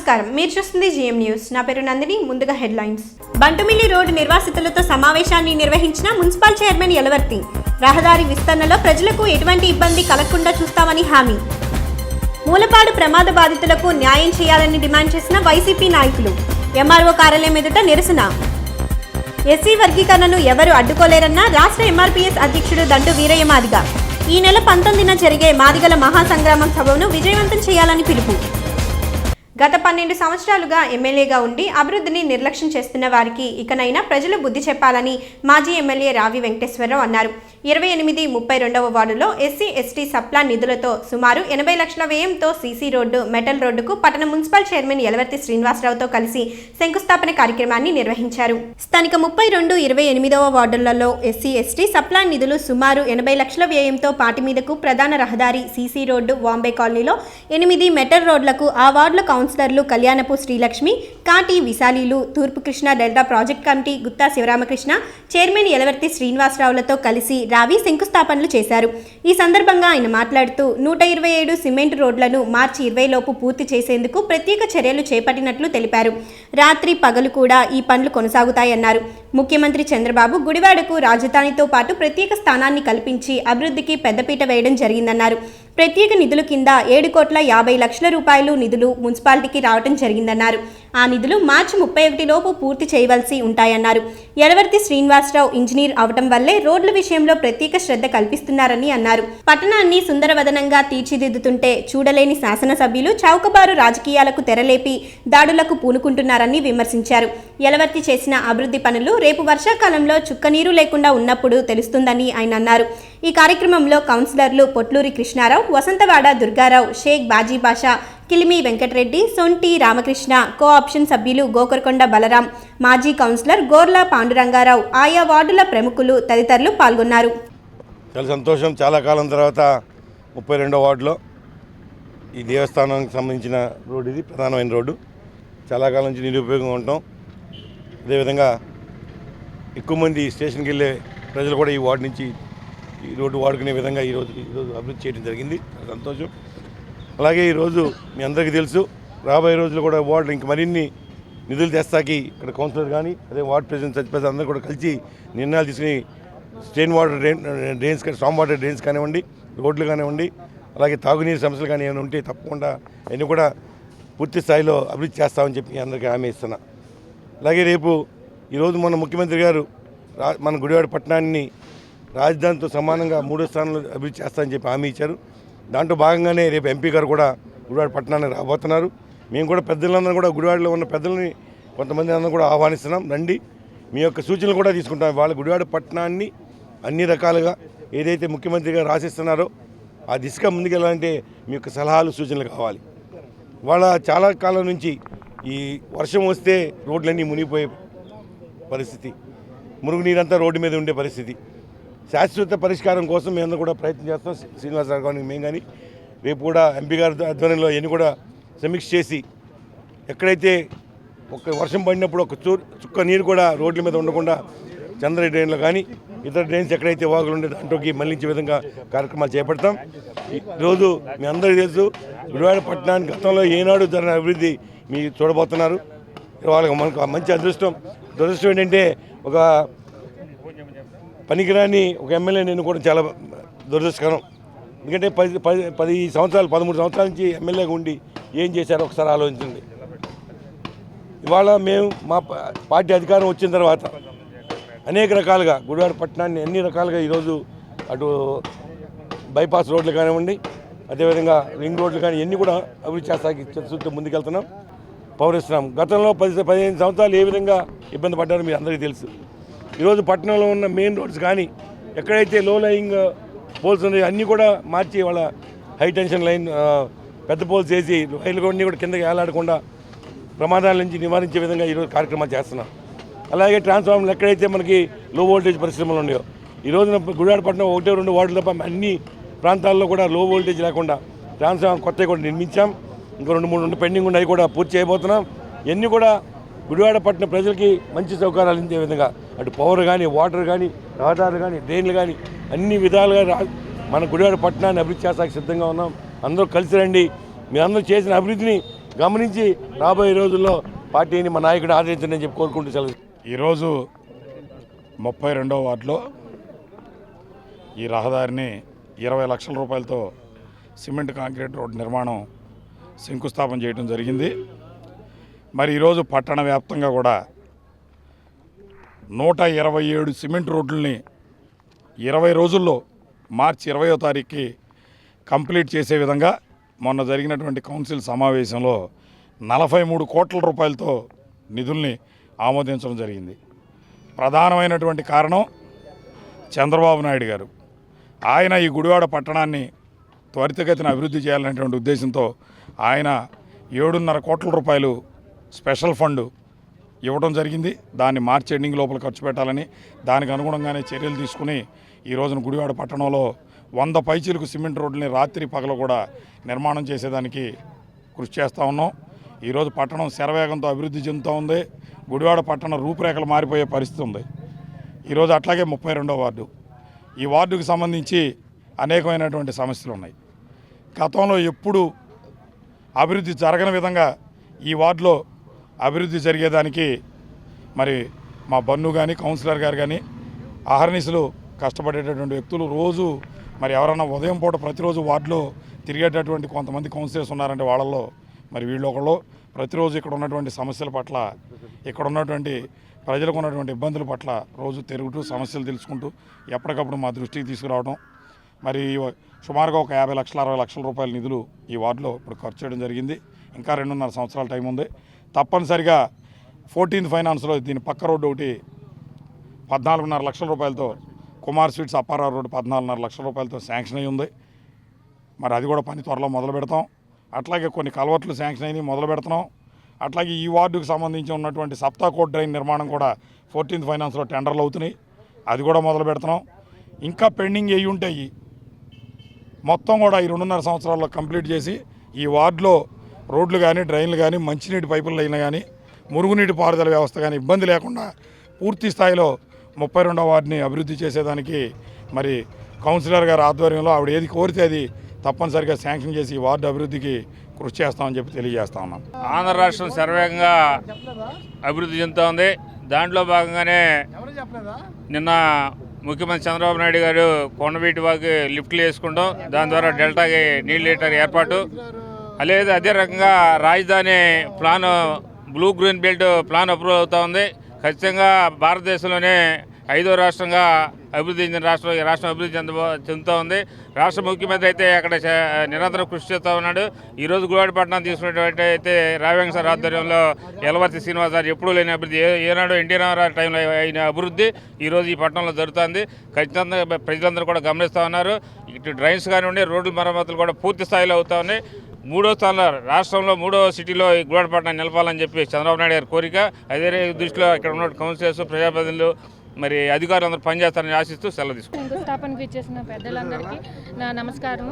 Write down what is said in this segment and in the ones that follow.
నమస్కారం, మీరు చూస్తుంది జిఎం న్యూస్. నా పేరు నందిని. ముందుగా హెడ్లైన్స్. బంటుమిల్లి రోడ్డు నిర్వాసితులతో సమావేశాన్ని నిర్వహించిన మున్సిపల్ చైర్మన్ యలవర్తి. రహదారి విస్తరణలో ప్రజలకు ఎటువంటి ఇబ్బంది కలగకుండా చూస్తామని హామీ. మూలపాడు ప్రమాద బాధితులకు న్యాయం చేయాలని డిమాండ్ చేసిన వైసీపీ నాయకులు. ఎంఆర్ఓ కార్యాలయం ఎదుట నిరసన. ఎస్సీ వర్గీకరణను ఎవరు అడ్డుకోలేరన్న రాష్ట్ర ఎంఆర్పీఎస్ అధ్యక్షుడు దండు వీరయ్య మాదిగ. ఈ నెల 19న జరిగే మాదిగల మహాసంగ్రామం సభను విజయవంతం చేయాలని పిలుపు. గత 12 సంవత్సరాలుగా ఎమ్మెల్యేగా ఉండి అభివృద్ధిని నిర్లక్ష్యం చేస్తున్న వారికి ఇకనైనా ప్రజలు బుద్ధి చెప్పాలని మాజీ ఎమ్మెల్యే రావి వెంకటేశ్వరరావు అన్నారు. 28-32వ వార్డులో ఎస్సీ ఎస్టీ సప్లాన్ నిధులతో సుమారు 80 లక్షల వ్యయంతో సీసీ రోడ్డు, మెటల్ రోడ్డుకు పట్టణ మున్సిపల్ చైర్మన్ యలవర్తి శ్రీనివాసరావుతో కలిసి శంకుస్థాపన కార్యక్రమాన్ని నిర్వహించారు. స్థానిక 32-28వ వార్డులలో ఎస్సీ ఎస్టీ సప్లాన్ నిధులు సుమారు 80 లక్షల వ్యయంతో పాటి మీదకు ప్రధాన రహదారి, సీసీ రోడ్డు, వాంబే కాలనీలో 8 మెటల్ రోడ్లకు ఆ వార్డుల కౌన్సిలర్లు కళ్యాణపు శ్రీలక్ష్మి, కాటి విశాలీలు, తూర్పు Krishna delta project committee Gutta Sivaramakrishna, chairman Yalavarthi శ్రీనివాసరావులతో కలిసి రావి శంకుస్థాపనలు చేశారు. ఈ సందర్భంగా ఆయన మాట్లాడుతూ 127 సిమెంట్ రోడ్లను మార్చి 20 లోపు పూర్తి చేసేందుకు ప్రత్యేక చర్యలు చేపట్టినట్లు తెలిపారు. రాత్రి పగలు కూడా ఈ పనులు కొనసాగుతాయన్నారు. ముఖ్యమంత్రి చంద్రబాబు గుడివాడకు రాజధానితో పాటు ప్రత్యేక స్థానాన్ని కల్పించి అభివృద్ధికి పెద్దపీట వేయడం జరిగిందన్నారు. ప్రత్యేక నిధుల కింద 7,50,00,000 రూపాయలు నిధులు మున్సిపాలిటీకి రావడం జరిగిందన్నారు. ఆ నిధులు మార్చి 31 లోపు పూర్తి చేయవలసి ఉంటాయన్నారు. యలవర్తి శ్రీనివాసరావు ఇంజనీర్ అవటం వల్లే రోడ్ల విషయంలో ప్రత్యేక శ్రద్ధ కల్పిస్తున్నారని అన్నారు. పట్టణాన్ని సుందరవదనంగా తీర్చిదిద్దుతుంటే చూడలేని శాసనసభ్యులు చౌకబారు రాజకీయాలకు తెరలేపి దాడులకు పూనుకుంటున్నారని విమర్శించారు. యలవర్తి చేసిన అభివృద్ధి పనులు రేపు వర్షాకాలంలో చుక్కనీరు లేకుండా ఉన్నప్పుడు తెలుస్తుందని ఆయన అన్నారు. ఈ కార్యక్రమంలో కౌన్సిలర్లు పొట్లూరి కృష్ణారావు, వసంతవాడ దుర్గారావు, షేక్ బాజీ బాషా, కిలిమి వెంకటరెడ్డి, సొంటి రామకృష్ణ, కోఆప్షన్ సభ్యులు గోకర్కొండ బలరాం, మాజీ కౌన్సిలర్ గోర్లా పాండురంగారావు, ఆయా వార్డుల ప్రముఖులు తదితరులు పాల్గొన్నారు. చాలా సంతోషం. చాలా కాలం తర్వాత 32వ వార్డులో ఈ దేవస్థానానికి సంబంధించిన రోడ్డు, ఇది ప్రధానమైన రోడ్డు. చాలా కాలం నుంచి నిరుపయోగంగా ఉంటాం. అదేవిధంగా ఎక్కువ మంది స్టేషన్కి వెళ్ళే ప్రజలు కూడా ఈ వార్డు నుంచి ఈ రోడ్డు వాడుకునే విధంగా ఈరోజు అభివృద్ధి చేయడం జరిగింది. సంతోషం. అలాగే ఈరోజు మీ అందరికీ తెలుసు, రాబోయే రోజులు కూడా వార్డులు ఇంక మరిన్ని నిధులు తెస్తాకి ఇక్కడ కౌన్సిలర్ కానీ అదే వార్డు ప్రెసిడెంట్ సచిపతి అందరూ కూడా కలిసి నిర్ణయాలు తీసుకుని స్టెయిన్ water drains storm water drains కానివ్వండి, రోడ్లు కానివ్వండి, అలాగే తాగునీరు సమస్యలు కానీ ఏమైనా ఉంటే తప్పకుండా అన్నీ కూడా పూర్తి స్థాయిలో అభివృద్ధి చేస్తామని చెప్పి అందరికీ హామీ ఇస్తున్నా. అలాగే రేపు ఈరోజు మన ముఖ్యమంత్రి గారు మన గుడివాడ పట్టణాన్ని రాజధానితో సమానంగా 3వ స్థానంలో అభివృద్ధి చేస్తామని చెప్పి హామీ ఇచ్చారు. దాంట్లో భాగంగానే రేపు ఎంపీ గారు కూడా గుడివాడ పట్టణానికి రాబోతున్నారు. మేము కూడా పెద్దలందరూ కూడా గుడివాడలో ఉన్న పెద్దలని కొంతమంది అందరూ కూడా ఆహ్వానిస్తున్నాం. రండి, మీ యొక్క సూచనలు కూడా తీసుకుంటాం. వాళ్ళ గుడివాడ పట్టణాన్ని అన్ని రకాలుగా ఏదైతే ముఖ్యమంత్రి గారు ఆశిస్తున్నారో ఆ దిశగా ముందుకెళ్ళాలంటే మీ యొక్క సలహాలు, సూచనలు కావాలి. వాళ్ళ చాలా కాలం నుంచి ఈ వర్షం వస్తే రోడ్లన్నీ మునిగిపోయే పరిస్థితి, మురుగునీరంతా రోడ్డు మీద ఉండే పరిస్థితి. శాశ్వత పరిష్కారం కోసం మేము కూడా ప్రయత్నం చేస్తాం. శ్రీనివాసరావు గారిని మేము కానీ రేపు కూడా ఎంపీ గారి ఆధ్వర్యంలో ఎన్ని కూడా సమీక్ష చేసి ఎక్కడైతే ఒక వర్షం పడినప్పుడు ఒక చుక్క నీరు కూడా రోడ్ల మీద ఉండకుండా చంద్ర డ్రైన్లో కానీ ఇతర డ్రైన్స్ ఎక్కడైతే వాగులు ఉండే దాంట్లోకి మళ్లించే విధంగా కార్యక్రమాలు చేపడతాం. ఈరోజు మీ అందరికీ తెలుసు, గుడివాడ పట్టణానికి గతంలో ఏనాడు జరిగిన అభివృద్ధి మీరు చూడబోతున్నారు. వాళ్ళకి మనకు మంచి అదృష్టం ఏంటంటే ఒక పనికిరాని ఒక ఎమ్మెల్యే నేను కూడా చాలా దురదృష్టకరం. ఎందుకంటే 13 సంవత్సరాల నుంచి ఎమ్మెల్యేగా ఉండి ఏం చేశారో ఒకసారి ఆలోచించండి. ఇవాళ మేము మా పార్టీ అధికారం వచ్చిన తర్వాత అనేక రకాలుగా గుడివాడ పట్టణాన్ని అన్ని రకాలుగా ఈరోజు అటు బైపాస్ రోడ్లు కానివ్వండి, అదేవిధంగా రింగ్ రోడ్లు కానీ ఇవన్నీ కూడా అభివృద్ధి చేస్తాకి చిత్తశుద్ధితో ముందుకెళ్తున్నాం, పౌరిస్తున్నాం. గతంలో 15 సంవత్సరాలు ఏ విధంగా ఇబ్బంది పడ్డారో మీరు అందరికీ తెలుసు. ఈరోజు పట్టణంలో ఉన్న మెయిన్ రోడ్స్ కానీ ఎక్కడైతే లో లయింగ్ పోల్స్ ఉన్నాయో అన్నీ కూడా మార్చి వాళ్ళ హై టెన్షన్ లైన్ పెద్ద పోల్స్ వేసి రైలు అన్నీ కూడా కిందకి వేలాడకుండా ప్రమాదాల నుంచి నివారించే విధంగా ఈరోజు కార్యక్రమాలు చేస్తున్నాం. అలాగే ట్రాన్స్ఫార్మర్లు ఎక్కడైతే మనకి లో వోల్టేజ్ పరిశ్రమలు ఉన్నాయో ఈ రోజున గుడివాడ పట్టణం 1-2 వార్డులు తప్ప అన్ని ప్రాంతాల్లో కూడా లో వోల్టేజ్ లేకుండా ట్రాన్స్ఫార్మర్ కొత్తవి కూడా నిర్మించాం. ఇంకా 2-3 పెండింగ్ ఉన్నాయి, కూడా పూర్తి చేయబోతున్నాం. ఇవన్నీ కూడా గుడివాడ పట్టణ ప్రజలకి మంచి సౌకర్యాలు అందే విధంగా అటు పవర్ కానీ, వాటర్ కానీ, రహదారులు కానీ, డ్రైన్లు కానీ అన్ని విధాలుగా మన గుడివాడ పట్టణాన్ని అభివృద్ధి చేస్తానికి సిద్ధంగా ఉన్నాం. అందరూ కలిసి రండి. మీరందరూ చేసిన అభివృద్ధిని గమనించి రాబోయే రోజుల్లో పార్టీని మా నాయకుడు ఆదరించండి అని చెప్పి కోరుకుంటూ సెలవు. ఈరోజు 32వ వార్డులో ఈ రహదారిని 20 లక్షల రూపాయలతో సిమెంట్ కాంక్రీట్ రోడ్డు నిర్మాణం శంకుస్థాపన చేయడం జరిగింది. మరి ఈరోజు పట్టణ వ్యాప్తంగా కూడా 127 సిమెంట్ రోడ్లని 20 రోజుల్లో మార్చి 20వ తారీఖుకి కంప్లీట్ చేసే విధంగా మొన్న జరిగినటువంటి కౌన్సిల్ సమావేశంలో 43 కోట్ల రూపాయలతో నిధుల్ని ఆమోదించడం జరిగింది. ప్రధానమైనటువంటి కారణం చంద్రబాబు నాయుడు గారు. ఆయన ఈ గుడివాడ పట్టణాన్ని త్వరితగతిన అభివృద్ధి చేయాలనేటువంటి ఉద్దేశంతో ఆయన 7.5 కోట్ల రూపాయలు స్పెషల్ ఫండ్ ఇవ్వడం జరిగింది. దాన్ని మార్చి ఎండింగ్ లోపల ఖర్చు పెట్టాలని దానికి అనుగుణంగానే చర్యలు తీసుకుని ఈ రోజున గుడివాడ పట్టణంలో 100 పైచీలకు సిమెంట్ రోడ్లని రాత్రి పగలు కూడా నిర్మాణం చేసేదానికి కృషి చేస్తూ ఉన్నాం. ఈరోజు పట్టణం శరవేగంతో అభివృద్ధి చెందుతూ ఉంది. గుడివాడ పట్టణం రూపురేఖలు మారిపోయే పరిస్థితి ఉంది. ఈరోజు అట్లాగే 32వ వార్డు, ఈ వార్డుకు సంబంధించి అనేకమైనటువంటి సమస్యలు ఉన్నాయి. గతంలో ఎప్పుడు అభివృద్ధి జరగని విధంగా ఈ వార్డులో అభివృద్ధి జరిగేదానికి మరి మా బన్ను కానీ కౌన్సిలర్ గారు కానీ అహర్నిశలు కష్టపడేటటువంటి వ్యక్తులు. రోజు మరి ఎవరన్నా ఉదయం పూట ప్రతిరోజు వార్డులో తిరిగేటటువంటి కొంతమంది కౌన్సిలర్స్ ఉన్నారంటే వాళ్ళల్లో మరి వీళ్ళు ఒకళ్ళు ప్రతిరోజు ఇక్కడ ఉన్నటువంటి సమస్యల పట్ల, ఇక్కడ ఉన్నటువంటి ప్రజలకు ఉన్నటువంటి ఇబ్బందుల పట్ల రోజు తిరుగుతూ సమస్యలు తెలుసుకుంటూ ఎప్పటికప్పుడు మా దృష్టికి తీసుకురావడం. మరి సుమారుగా ఒక 50 లక్షల 60 లక్షల రూపాయల నిధులు ఈ వార్డులో ఇప్పుడు ఖర్చు చేయడం జరిగింది. ఇంకా 2.5 సంవత్సరాల టైం ఉంది. తప్పనిసరిగా 14th ఫైనాన్స్లో దీని పక్క రోడ్డు ఒకటి 14.5 లక్షల రూపాయలతో, కుమార్ స్వీట్స్ అప్పారావు రోడ్డు 14.5 లక్షల రూపాయలతో శాంక్షన్ అయ్యి ఉంది. మరి అది కూడా పని త్వరలో మొదలు పెడతాం. అట్లాగే కొన్ని కలవట్లు శాంక్షన్ అయినాయి, మొదలు పెడుతున్నాం. అట్లాగే ఈ వార్డుకు సంబంధించి ఉన్నటువంటి సప్తాకోట్ డ్రైన్ నిర్మాణం కూడా 14th ఫైనాన్స్లో టెండర్లు అవుతున్నాయి, అది కూడా మొదలు పెడుతున్నాం. ఇంకా పెండింగ్ అయ్యి ఉంటాయి. మొత్తం కూడా ఈ 2.5 సంవత్సరాల్లో కంప్లీట్ చేసి ఈ వార్డులో రోడ్లు కానీ, డ్రైన్లు కానీ, మంచినీటి పైపుల లైన్లు కానీ, మురుగునీటి పారుదల వ్యవస్థ కానీ ఇబ్బంది లేకుండా పూర్తి స్థాయిలో 32వ వార్డుని అభివృద్ధి చేసేదానికి మరి కౌన్సిలర్ గారి ఆధ్వర్యంలో ఆవిడ ఏది కోరితే అది తప్పనిసరిగా శాంక్షన్ చేసి ఈ వార్డు అభివృద్ధికి కృషి చేస్తామని చెప్పి తెలియజేస్తా ఉన్నాం. ఆంధ్ర రాష్ట్రం శరవేగంగా అభివృద్ధి చెందుతూ ఉంది. దాంట్లో భాగంగానే నిన్న ముఖ్యమంత్రి చంద్రబాబు నాయుడు గారు కొండవీటి వాకి లిఫ్ట్లు వేసుకుంటాం, దాని ద్వారా డెల్టాకి నీళ్ళు లీటర్ ఏర్పాటు. అదే రకంగా రాజధాని plan, blue green belt plan approve అవుతూ ఉంది. ఖచ్చితంగా భారతదేశంలోనే 5వ రాష్ట్రంగా అభివృద్ధి చెందిన రాష్ట్రం ఈ రాష్ట్రం అభివృద్ధి చెందుతూ ఉంది. రాష్ట్ర ముఖ్యమంత్రి అయితే అక్కడ నిరంతరం కృషి చేస్తూ ఉన్నాడు. ఈరోజు గుడివాడపట్నం తీసుకున్నటువంటి అయితే రావ్యాంగ సార్ ఆధ్వర్యంలో యలవర్తి శ్రీనివాస్ గారు ఎప్పుడూ లేని అభివృద్ధి, ఏనాడు ఎన్టీ రామారావు టైంలో అయిన అభివృద్ధి ఈరోజు ఈ పట్టణంలో జరుగుతుంది. ఖచ్చితంగా ప్రజలందరూ కూడా గమనిస్తూ ఉన్నారు. ఇటు డ్రైన్స్ కానివ్వండి, రోడ్ల మరమ్మతులు కూడా పూర్తి స్థాయిలో అవుతూ ఉన్నాయి. 3వ స్థానంలో రాష్ట్రంలో 3వ సిటీలో ఈ గుడివాడపట్నం నిలపాలని చెప్పి చంద్రబాబు నాయుడు గారి కోరిక. అదే దృష్టిలో ఇక్కడ ఉన్న కౌన్సిలర్స్, ప్రజాప్రతినిధులు, మరి అధికారులు అందరూ పనిచేస్తారని ఆశిస్తూ సెలవు తీసుకుంటాం. శంకుస్థాపనకు ఇచ్చేసిన పెద్దలందరికీ నా నమస్కారం.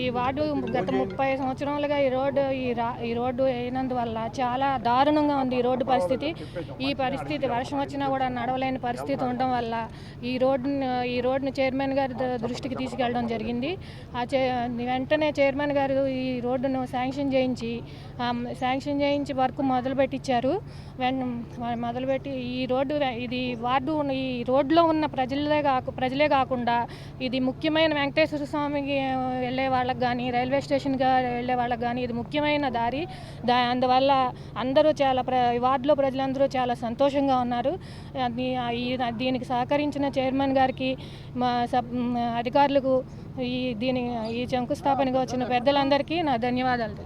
ఈ వార్డు గత 30 సంవత్సరాలుగా ఈ రోడ్డు అయినందువల్ల చాలా దారుణంగా ఉంది ఈ రోడ్డు పరిస్థితి. ఈ పరిస్థితి వర్షం వచ్చినా కూడా నడవలేని పరిస్థితి ఉండడం వల్ల ఈ రోడ్డును చైర్మన్ గారి దృష్టికి తీసుకెళ్ళడం జరిగింది. వెంటనే చైర్మన్ గారు ఈ రోడ్డును శాంక్షన్ చేయించి వర్క్ మొదలుపెట్టించారు. మొదలుపెట్టి ఈ రోడ్లో ఉన్న ప్రజలే కాకుండా ఇది ముఖ్యమైన వెంకటేశ్వర స్వామికి వెళ్ళే వాళ్ళకి కానీ, రైల్వే స్టేషన్కి వెళ్ళే వాళ్ళకి కానీ ఇది ముఖ్యమైన దారి. అందువల్ల అందరూ వార్డులో ప్రజలందరూ చాలా సంతోషంగా ఉన్నారు. దీనికి సహకరించిన చైర్మన్ గారికి, మా అధికారులకు, ఈ శంకుస్థాపనగా వచ్చిన పెద్దలందరికీ నా ధన్యవాదాలు.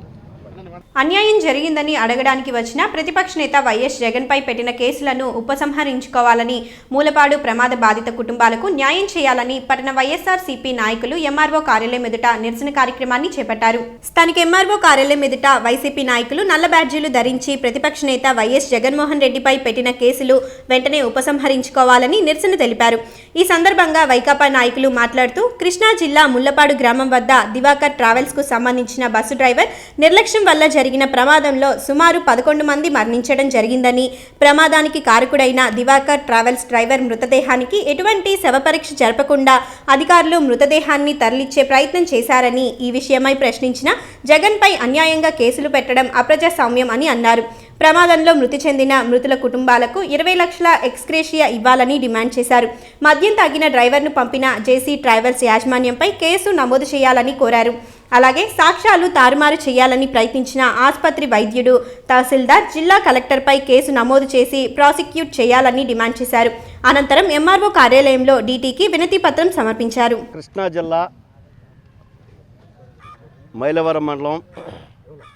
అన్యాయం జరిగిందని అడగడానికి వచ్చిన ప్రతిపక్ష నేత వైఎస్ జగన్పై పెట్టిన కేసులను ఉపసంహరించుకోవాలని, మూలపాడు ప్రమాద బాధిత కుటుంబాలకు న్యాయం చేయాలని పట్టణ వైఎస్ఆర్సీపీ నాయకులు ఎంఆర్ఓ కార్యాలయం ఎదుట నిరసన కార్యక్రమాన్ని చేపట్టారు. స్థానిక ఎంఆర్ఓ కార్యాలయం ఎదుట వైసీపీ నాయకులు నల్ల బ్యాడ్జీలు ధరించి ప్రతిపక్ష నేత వైఎస్ జగన్మోహన్ రెడ్డిపై పెట్టిన కేసులు వెంటనే ఉపసంహరించుకోవాలని నిరసన తెలిపారు. ఈ సందర్భంగా వైకాపా నాయకులు మాట్లాడుతూ, కృష్ణా జిల్లా ముల్లపాడు గ్రామం వద్ద దివాకర్ ట్రావెల్స్ కు సంబంధించిన బస్సు డ్రైవర్ నిర్లక్ష్యం నిర్లక్ష్యం వల్ల జరిగిన ప్రమాదంలో సుమారు 11 మంది మరణించడం జరిగిందని, ప్రమాదానికి కారకుడైన దివాకర్ ట్రావెల్స్ డ్రైవర్ మృతదేహానికి ఎటువంటి శవపరీక్ష జరపకుండా అధికారులు మృతదేహాన్ని తరలించే ప్రయత్నం చేశారని, ఈ విషయమై ప్రశ్నించిన జగన్పై అన్యాయంగా కేసులు పెట్టడం అప్రజాస్వామ్యం అని అన్నారు. ప్రమాదంలో మృతి చెందిన మృతుల కుటుంబాలకు 20 లక్షల ఎక్స్గ్రేషియా ఇవ్వాలని డిమాండ్ చేశారు. మద్యం తాగిన డ్రైవర్ను పంపిన జేసీ ట్రావెల్స్ యాజమాన్యంపై కేసు నమోదు చేయాలని కోరారు. అలాగే సాక్ష్యాలు తారుమారు చేయాలని ప్రయత్నించిన ఆసుపత్రి వైద్యుడు, తహసీల్దార్, జిల్లా కలెక్టర్పై కేసు నమోదు చేసి ప్రాసిక్యూట్ చేయాలని డిమాండ్ చేశారు. అనంతరం ఎంఆర్ఓ కార్యాలయంలో డీటీకి వినతి పత్రం సమర్పించారు. కృష్ణా జిల్లా మైలవరం మండలం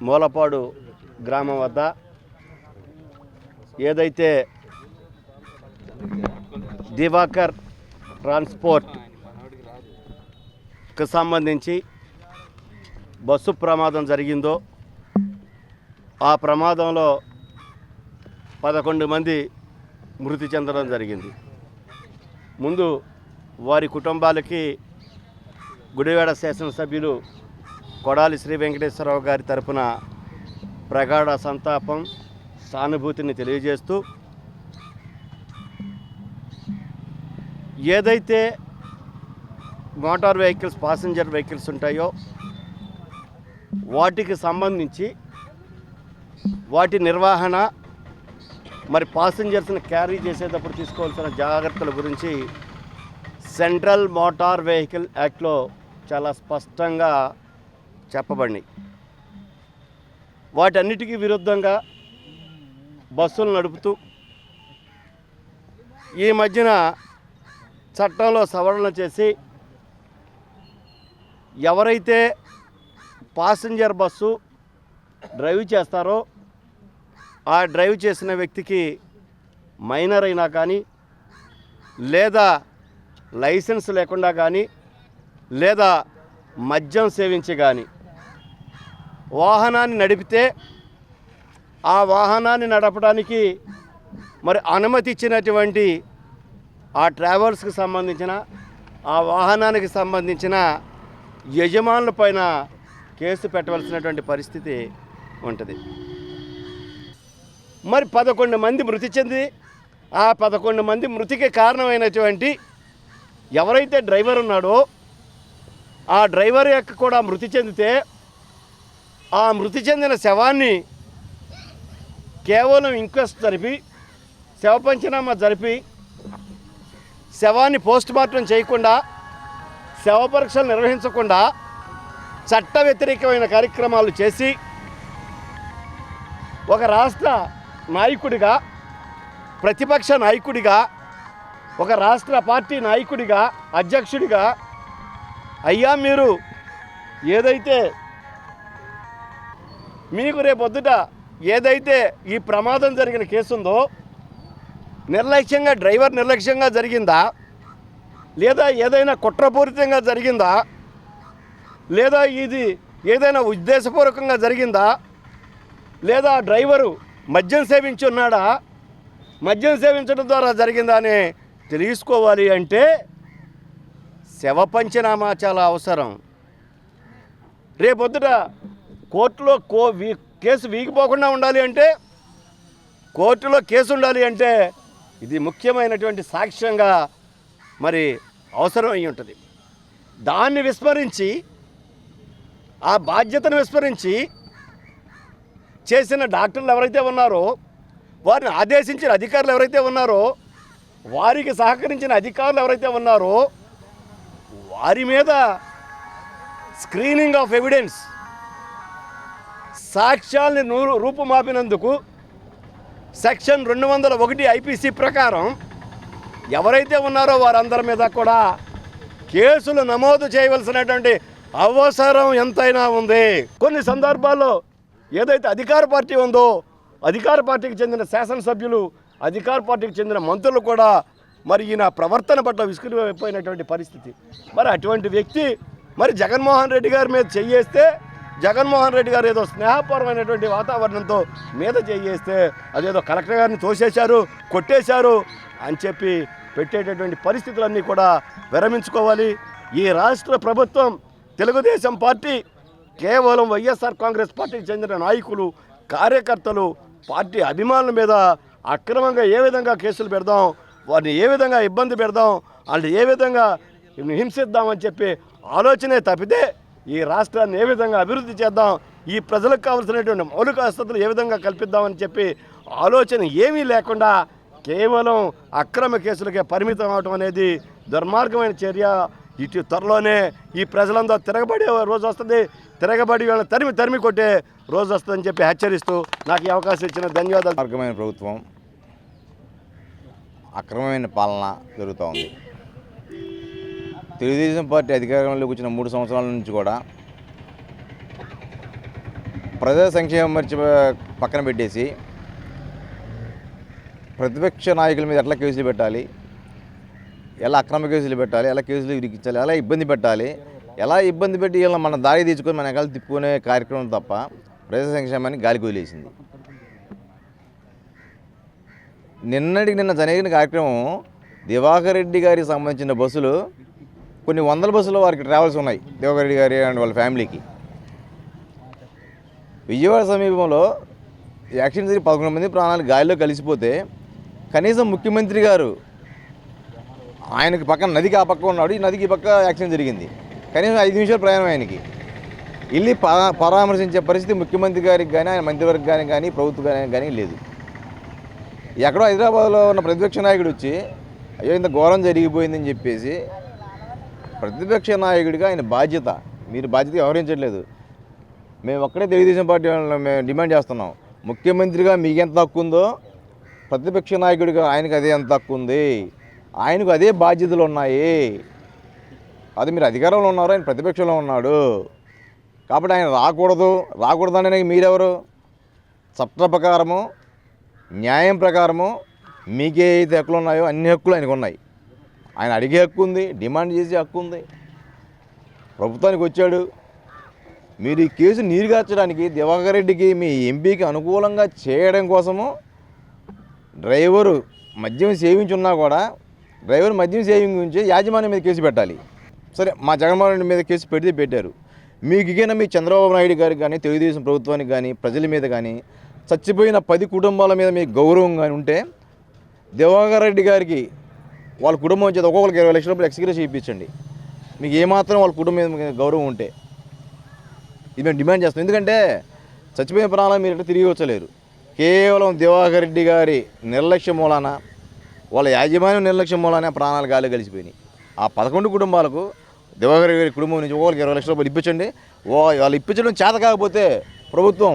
మూలపాడు గ్రామం వద్ద ఏదైతే దివాకర్ ట్రాన్స్పోర్ట్కి సంబంధించి బస్సు ప్రమాదం జరిగిందో ఆ ప్రమాదంలో 11 మంది మృతి చెందడం జరిగింది. ముందు వారి కుటుంబాలకి గుడివాడ శాసనసభ్యులు కొడాలి శ్రీ వెంకటేశ్వరరావు గారి తరపున ప్రగాఢ సంతాపం, సానుభూతిని తెలియజేస్తూ ఏదైతే మోటార్ వెహికల్స్, పాసింజర్ వెహికల్స్ ఉంటాయో వాటికి సంబంధించి వాటి నిర్వహణ, మరి పాసింజర్స్ని క్యారీ చేసేటప్పుడు తీసుకోవాల్సిన జాగ్రత్తల గురించి సెంట్రల్ మోటార్ వెహికల్ యాక్ట్లో చాలా స్పష్టంగా చెప్పబడినాయి. వాటన్నిటికీ విరుద్ధంగా బస్సులు నడుపుతూ ఈ మధ్యన చట్టంలో సవరణ చేసి ఎవరైతే పాసింజర్ బస్సు డ్రైవ్ చేస్తారో ఆ డ్రైవ్ చేసిన వ్యక్తికి మైనర్ అయినా కానీ, లేదా లైసెన్స్ లేకుండా కానీ, లేదా మద్యం సేవించి కానీ వాహనాన్ని నడిపితే ఆ వాహనాన్ని నడపడానికి మరి అనుమతి ఇచ్చినటువంటి ఆ ట్రావెల్స్కి సంబంధించిన, ఆ వాహనానికి సంబంధించిన యజమానుల పైన కేసు పెట్టవలసినటువంటి పరిస్థితి ఉంటుంది. మరి 11 మంది మృతి చెంది ఆ 11 మంది మృతికి కారణమైనటువంటి ఎవరైతే డ్రైవర్ ఉన్నాడో ఆ డ్రైవర్ యొక్క కూడా మృతి చెందితే ఆ మృతి చెందిన శవాన్ని కేవలం ఇంక్వెస్ట్ జరిపి, శవ పంచనామా జరిపి, శవాన్ని పోస్ట్ మార్టం చేయకుండా, శవ పరీక్షలు నిర్వహించకుండా చట్ట వ్యతిరేకమైన కార్యక్రమాలు చేసి ఒక రాష్ట్ర నాయకుడిగా, ప్రతిపక్ష నాయకుడిగా, ఒక రాష్ట్ర పార్టీ నాయకుడిగా, అధ్యక్షుడిగా, అయ్యా మీరు ఏదైతే మీకు రేపొద్దుట ఏదైతే ఈ ప్రమాదం జరిగిన కేసు ఉందో నిర్లక్ష్యంగా, డ్రైవర్ నిర్లక్ష్యంగా జరిగిందా, లేదా ఏదైనా కుట్రపూరితంగా జరిగిందా, లేదా ఇది ఏదైనా ఉద్దేశపూర్వకంగా జరిగిందా, లేదా డ్రైవరు మద్యం సేవించి ఉన్నాడా, మద్యం సేవించడం ద్వారా జరిగిందా అని తెలుసుకోవాలి అంటే శవ పంచనామా చాలా అవసరం. రేపొద్దుట కోర్టులో కేసు వీగిపోకుండా ఉండాలి అంటే, కోర్టులో కేసు ఉండాలి అంటే ఇది ముఖ్యమైనటువంటి సాక్ష్యంగా మరి అవసరం అయి ఉంటుంది. దాన్ని విస్మరించి, ఆ బాధ్యతను విస్మరించి చేసిన డాక్టర్లు ఎవరైతే ఉన్నారో, వారిని ఆదేశించిన అధికారులు ఎవరైతే ఉన్నారో, వారికి సహకరించిన అధికారులు ఎవరైతే ఉన్నారో వారి మీద స్క్రీనింగ్ ఆఫ్ ఎవిడెన్స్, సాక్ష్యాల్ని రూపుమాపినందుకు సెక్షన్ 201 ఐపీసీ ప్రకారం ఎవరైతే ఉన్నారో వారందరి మీద కూడా కేసులు నమోదు చేయవలసినటువంటి అవసరం ఎంతైనా ఉంది. కొన్ని సందర్భాల్లో ఏదైతే అధికార పార్టీ ఉందో, అధికార పార్టీకి చెందిన శాసనసభ్యులు, అధికార పార్టీకి చెందిన మంత్రులు కూడా మరి ఈయన ప్రవర్తన పట్ల విసుగుపోయినటువంటి పరిస్థితి. మరి అటువంటి వ్యక్తి మరి జగన్మోహన్ రెడ్డి గారి మీద చెయ్యేస్తే, జగన్మోహన్ రెడ్డి గారు ఏదో స్నేహపరమైనటువంటి వాతావరణంతో మీద చెయ్యేస్తే అదేదో కలెక్టర్ గారిని తోసేశారు, కొట్టేశారు అని చెప్పి పెట్టేటటువంటి పరిస్థితులన్నీ కూడా విరమించుకోవాలి. ఈ రాష్ట్ర ప్రభుత్వం, తెలుగుదేశం పార్టీ కేవలం వైఎస్ఆర్ కాంగ్రెస్ పార్టీకి చెందిన నాయకులు, కార్యకర్తలు, పార్టీ అభిమానుల మీద అక్రమంగా ఏ విధంగా కేసులు పెడదాం, వారిని ఏ విధంగా ఇబ్బంది పెడదాం, వాళ్ళని ఏ విధంగా హింసిద్దామని చెప్పి ఆలోచనే తప్పితే ఈ రాష్ట్రాన్ని ఏ విధంగా అభివృద్ధి చేద్దాం, ఈ ప్రజలకు కావాల్సినటువంటి మౌలిక వసతులు ఏ విధంగా కల్పిద్దామని చెప్పి ఆలోచన ఏమీ లేకుండా కేవలం అక్రమ కేసులకే పరిమితం అవడం అనేది దుర్మార్గమైన చర్య. ఇటు త్వరలోనే ఈ ప్రజలందరూ తిరగబడే రోజు వస్తుంది, తిరగబడి వాళ్ళని తరిమి కొట్టే రోజు వస్తుందని చెప్పి హెచ్చరిస్తూ నాకు ఈ అవకాశం ఇచ్చిన ధన్యవాదాలు. మార్గమైన ప్రభుత్వం, అక్రమమైన పాలన జరుగుతూ ఉంది. తెలుగుదేశం పార్టీ అధికారంలోకి వచ్చిన 3 సంవత్సరాల నుంచి కూడా ప్రజా సంక్షేమం పక్కన పెట్టేసి ప్రతిపక్ష నాయకుల మీద ఎట్లా కేసులు పెట్టాలి, ఎలా అక్రమ కేసులు పెట్టాలి, ఎలా కేసులు ఇరికించాలి, ఎలా ఇబ్బంది పెట్టాలి, ఎలా ఇబ్బంది పెట్టి ఇలా మన దారి తీసుకొని మన ఎకాలు తిప్పుకునే కార్యక్రమం తప్ప ప్రజా సంక్షేమాన్ని గాలికి వదిలేసింది. నిన్న జరిగిన కార్యక్రమం దివాకర్ రెడ్డి గారికి సంబంధించిన బస్సులు కొన్ని వందల బస్సులు వారికి ట్రావెల్స్ ఉన్నాయి. దివాకర్ రెడ్డి గారి అండ్ వాళ్ళ ఫ్యామిలీకి విజయవాడ సమీపంలో యాక్సిడెంట్ జరిగి 11 మంది ప్రాణాలు గాలిలో కలిసిపోతే కనీసం ముఖ్యమంత్రి గారు ఆయనకి పక్కన నదికి ఆ పక్క ఉన్నాడు, ఈ నదికి ఈ పక్క యాక్సిడెంట్ జరిగింది, కనీసం 5 నిమిషాల ప్రయాణం ఆయనకి వెళ్ళి పరామర్శించే పరిస్థితి ముఖ్యమంత్రి గారికి కానీ ఆయన మంత్రివర్గానికి కానీ ప్రభుత్వానికి కానీ లేదు. ఎక్కడో హైదరాబాద్లో ఉన్న ప్రతిపక్ష నాయకుడు వచ్చి అయ్యో ఇంత ఘోరం జరిగిపోయిందని చెప్పేసి ప్రతిపక్ష నాయకుడిగా ఆయన బాధ్యత, మీరు బాధ్యత వ్యవహరించట్లేదు. మేము ఒక్కడే తెలుగుదేశం పార్టీ మేము డిమాండ్ చేస్తున్నాం, ముఖ్యమంత్రిగా మీకెంత హక్కు ఉందో ప్రతిపక్ష నాయకుడిగా ఆయనకు అదే ఎంత హక్కు ఉంది, ఆయనకు అదే బాధ్యతలు ఉన్నాయి. అది మీరు అధికారంలో ఉన్నారు, ఆయన ప్రతిపక్షంలో ఉన్నాడు కాబట్టి ఆయన రాకూడదనే మీరెవరు? చట్ట ప్రకారము, న్యాయం ప్రకారము మీకే అయితే హక్కులు ఉన్నాయో అన్ని హక్కులు ఆయనకు ఉన్నాయి. ఆయన అడిగే హక్కు ఉంది, డిమాండ్ చేసే హక్కు ఉంది. ప్రభుత్వానికి వచ్చాడు, మీరు ఈ కేసు నీరుగార్చడానికి దివాకర్ రెడ్డికి మీ ఎంపీకి అనుకూలంగా చేయడం కోసము డ్రైవరు మద్యం సేవించున్నా కూడా డ్రైవర్ మద్యం సేవించి యాజమాన్యం మీద కేసు పెట్టాలి. సరే, మా జగన్మోహన్ రెడ్డి మీద కేసు పెట్టారు. మీకు ఇకైనా మీ చంద్రబాబు నాయుడు గారికి కానీ తెలుగుదేశం ప్రభుత్వానికి కానీ ప్రజల మీద కానీ చచ్చిపోయిన 10 కుటుంబాల మీద మీకు గౌరవం కానీ ఉంటే దివాకర్ రెడ్డి గారికి వాళ్ళ కుటుంబం చేత ఒక్కొక్కరికి 20 లక్షల రూపాయలు ఎక్స్గ్రేషన్ ఇప్పించండి. మీకు ఏమాత్రం వాళ్ళ కుటుంబం మీద గౌరవం ఉంటే ఇది మేము డిమాండ్ చేస్తాం. ఎందుకంటే చచ్చిపోయిన ప్రాణాలు మీరు ఎట్లా తిరిగి వచ్చలేరు. కేవలం దివాకర్ రెడ్డి గారి నిర్లక్ష్యం మూలాన, వాళ్ళ యాజమాన్యం నిర్లక్ష్యం మూలాన ప్రాణాలు గాలి కలిసిపోయినాయి. ఆ 11 కుటుంబాలకు దివాకర్ రెడ్డి గారి కుటుంబం నుంచి ఒక్కొక్కరికి 20 లక్షల రూపాయలు ఇప్పించండి. వాళ్ళు ఇప్పించడం చేత కాకపోతే ప్రభుత్వం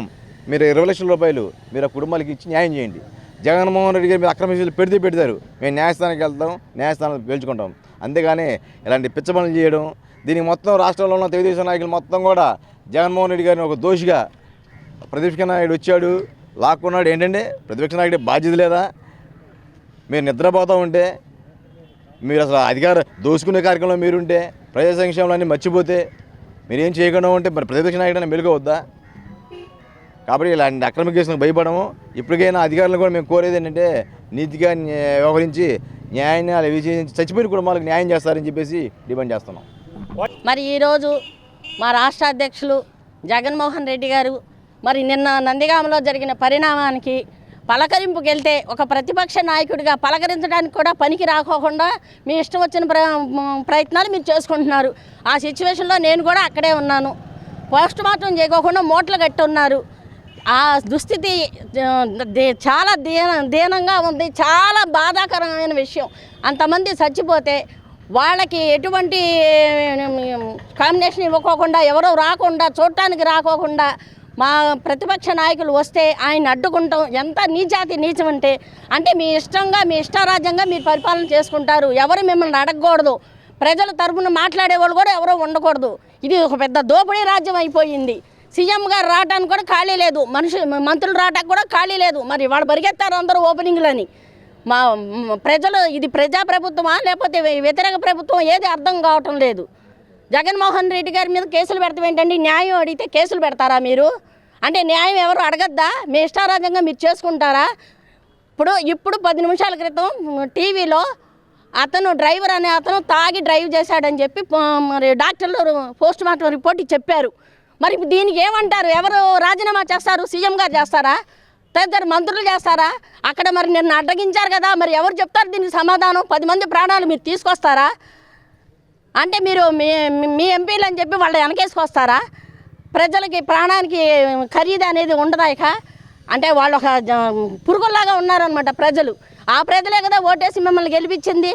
మీరు 20 లక్షల రూపాయలు మీరు ఆ కుటుంబాలకి ఇచ్చి న్యాయం చేయండి. జగన్మోహన్ రెడ్డి గారి మీద అక్రమ కేసులు పెడతారు, మేము న్యాయస్థానానికి వెళ్తాం, న్యాయస్థానానికి గెలుచుకుంటాం. అంతేగాని ఇలాంటి పిచ్చ పనులు చేయడం, దీనికి మొత్తం రాష్ట్రంలో ఉన్న తెలుగుదేశం నాయకులు మొత్తం కూడా జగన్మోహన్ రెడ్డి గారిని ఒక దోషిగా ప్రతిపక్ష నాయకుడు వచ్చాడు లాక్కున్నాడు. ఏంటంటే ప్రతిపక్ష నాయకుడి బాధ్యత లేదా? మీరు నిద్రపోతూ ఉంటే, మీరు అసలు దోసుకునే కార్యక్రమంలో మీరుంటే, ప్రజా సంక్షేమంలో అన్నీ మర్చిపోతే, మీరేం చేయకుండా ఉంటే మరి ప్రతిపక్ష నాయకుడని మెలుకోవద్దా? కాబట్టి ఇలాంటి అక్రమ కేసులకు భయపడము. ఇప్పటికైనా అధికారులను కూడా మేము కోరేది ఏంటంటే నీతిగా వ్యవహరించి న్యాయాన్ని విజయించి చచ్చిపోయిన కుటుంబాలకు న్యాయం చేస్తారని చెప్పేసి డిమాండ్ చేస్తున్నాం. మరి ఈరోజు మా రాష్ట్ర అధ్యక్షులు జగన్మోహన్ రెడ్డి గారు మరి నిన్న నందిగామలో జరిగిన పరిణామానికి పలకరింపుకి వెళ్తే ఒక ప్రతిపక్ష నాయకుడిగా పలకరించడానికి కూడా పనికి రాకోకుండా మీ ఇష్టం వచ్చిన ప్రయత్నాలు మీరు చేసుకుంటున్నారు. ఆ సిచ్యువేషన్లో నేను కూడా అక్కడే ఉన్నాను. పోస్ట్ మార్టం చేయకోకుండా మూటలు కట్టి ఉన్నారు. ఆ దుస్థితి చాలా దీనంగా ఉంది, చాలా బాధాకరమైన విషయం. అంతమంది చచ్చిపోతే వాళ్ళకి ఎటువంటి కాంబినేషన్ ఇవ్వకోకుండా, ఎవరో రాకుండా, చూడటానికి రాకోకుండా మా ప్రతిపక్ష నాయకులు వస్తే ఆయన అడ్డుకుంటాం ఎంత నీచాతి నీచం అంటే మీ ఇష్టంగా మీ ఇష్టారాజ్యంగా మీరు పరిపాలన చేసుకుంటారు. ఎవరు మిమ్మల్ని అడగకూడదు, ప్రజల తరపున మాట్లాడేవాళ్ళు కూడా ఎవరో ఉండకూడదు. ఇది ఒక పెద్ద దోపిడీ రాజ్యం అయిపోయింది. సీఎం గారు రావడానికి కూడా ఖాళీ లేదు, మంత్రులు రావడానికి కూడా ఖాళీ లేదు. మరి వాళ్ళు పరిగెత్తారు అందరూ ఓపెనింగ్లని. మా ప్రజలు ఇది ప్రజాప్రభుత్వమా లేకపోతే వ్యతిరేక ప్రభుత్వం ఏది అర్థం కావటం లేదు. జగన్మోహన్ రెడ్డి గారి మీద కేసులు పెడతాం ఏంటండి? న్యాయం అడిగితే కేసులు పెడతారా మీరు? అంటే న్యాయం ఎవరు అడగద్దా? మీ ఇష్టారాజ్యంగా మీరు చేసుకుంటారా? ఇప్పుడు 10 నిమిషాల క్రితం టీవీలో డ్రైవర్ అనే అతను తాగి డ్రైవ్ చేశాడని చెప్పి మరి డాక్టర్లు పోస్ట్ మార్టం రిపోర్ట్ చెప్పారు. మరి ఇప్పుడు దీనికి ఏమంటారు? ఎవరు రాజీనామా చేస్తారు? సీఎం గారు చేస్తారా? తదితర మంత్రులు చేస్తారా? అక్కడ మరి నిన్ను అడ్డగించారు కదా, మరి ఎవరు చెప్తారు దీనికి సమాధానం? 10 మంది ప్రాణాలు మీరు తీసుకొస్తారా? అంటే మీరు మీ ఎంపీలు అని చెప్పి వాళ్ళు వెనకేసుకొస్తారా? ప్రజలకి ప్రాణానికి ఖరీదు అనేది ఉండదా ఇక? అంటే వాళ్ళు ఒక పురుగుల్లాగా ఉన్నారనమాట ప్రజలు. ఆ ప్రజలే కదా ఓటేసి మిమ్మల్ని గెలిపించింది.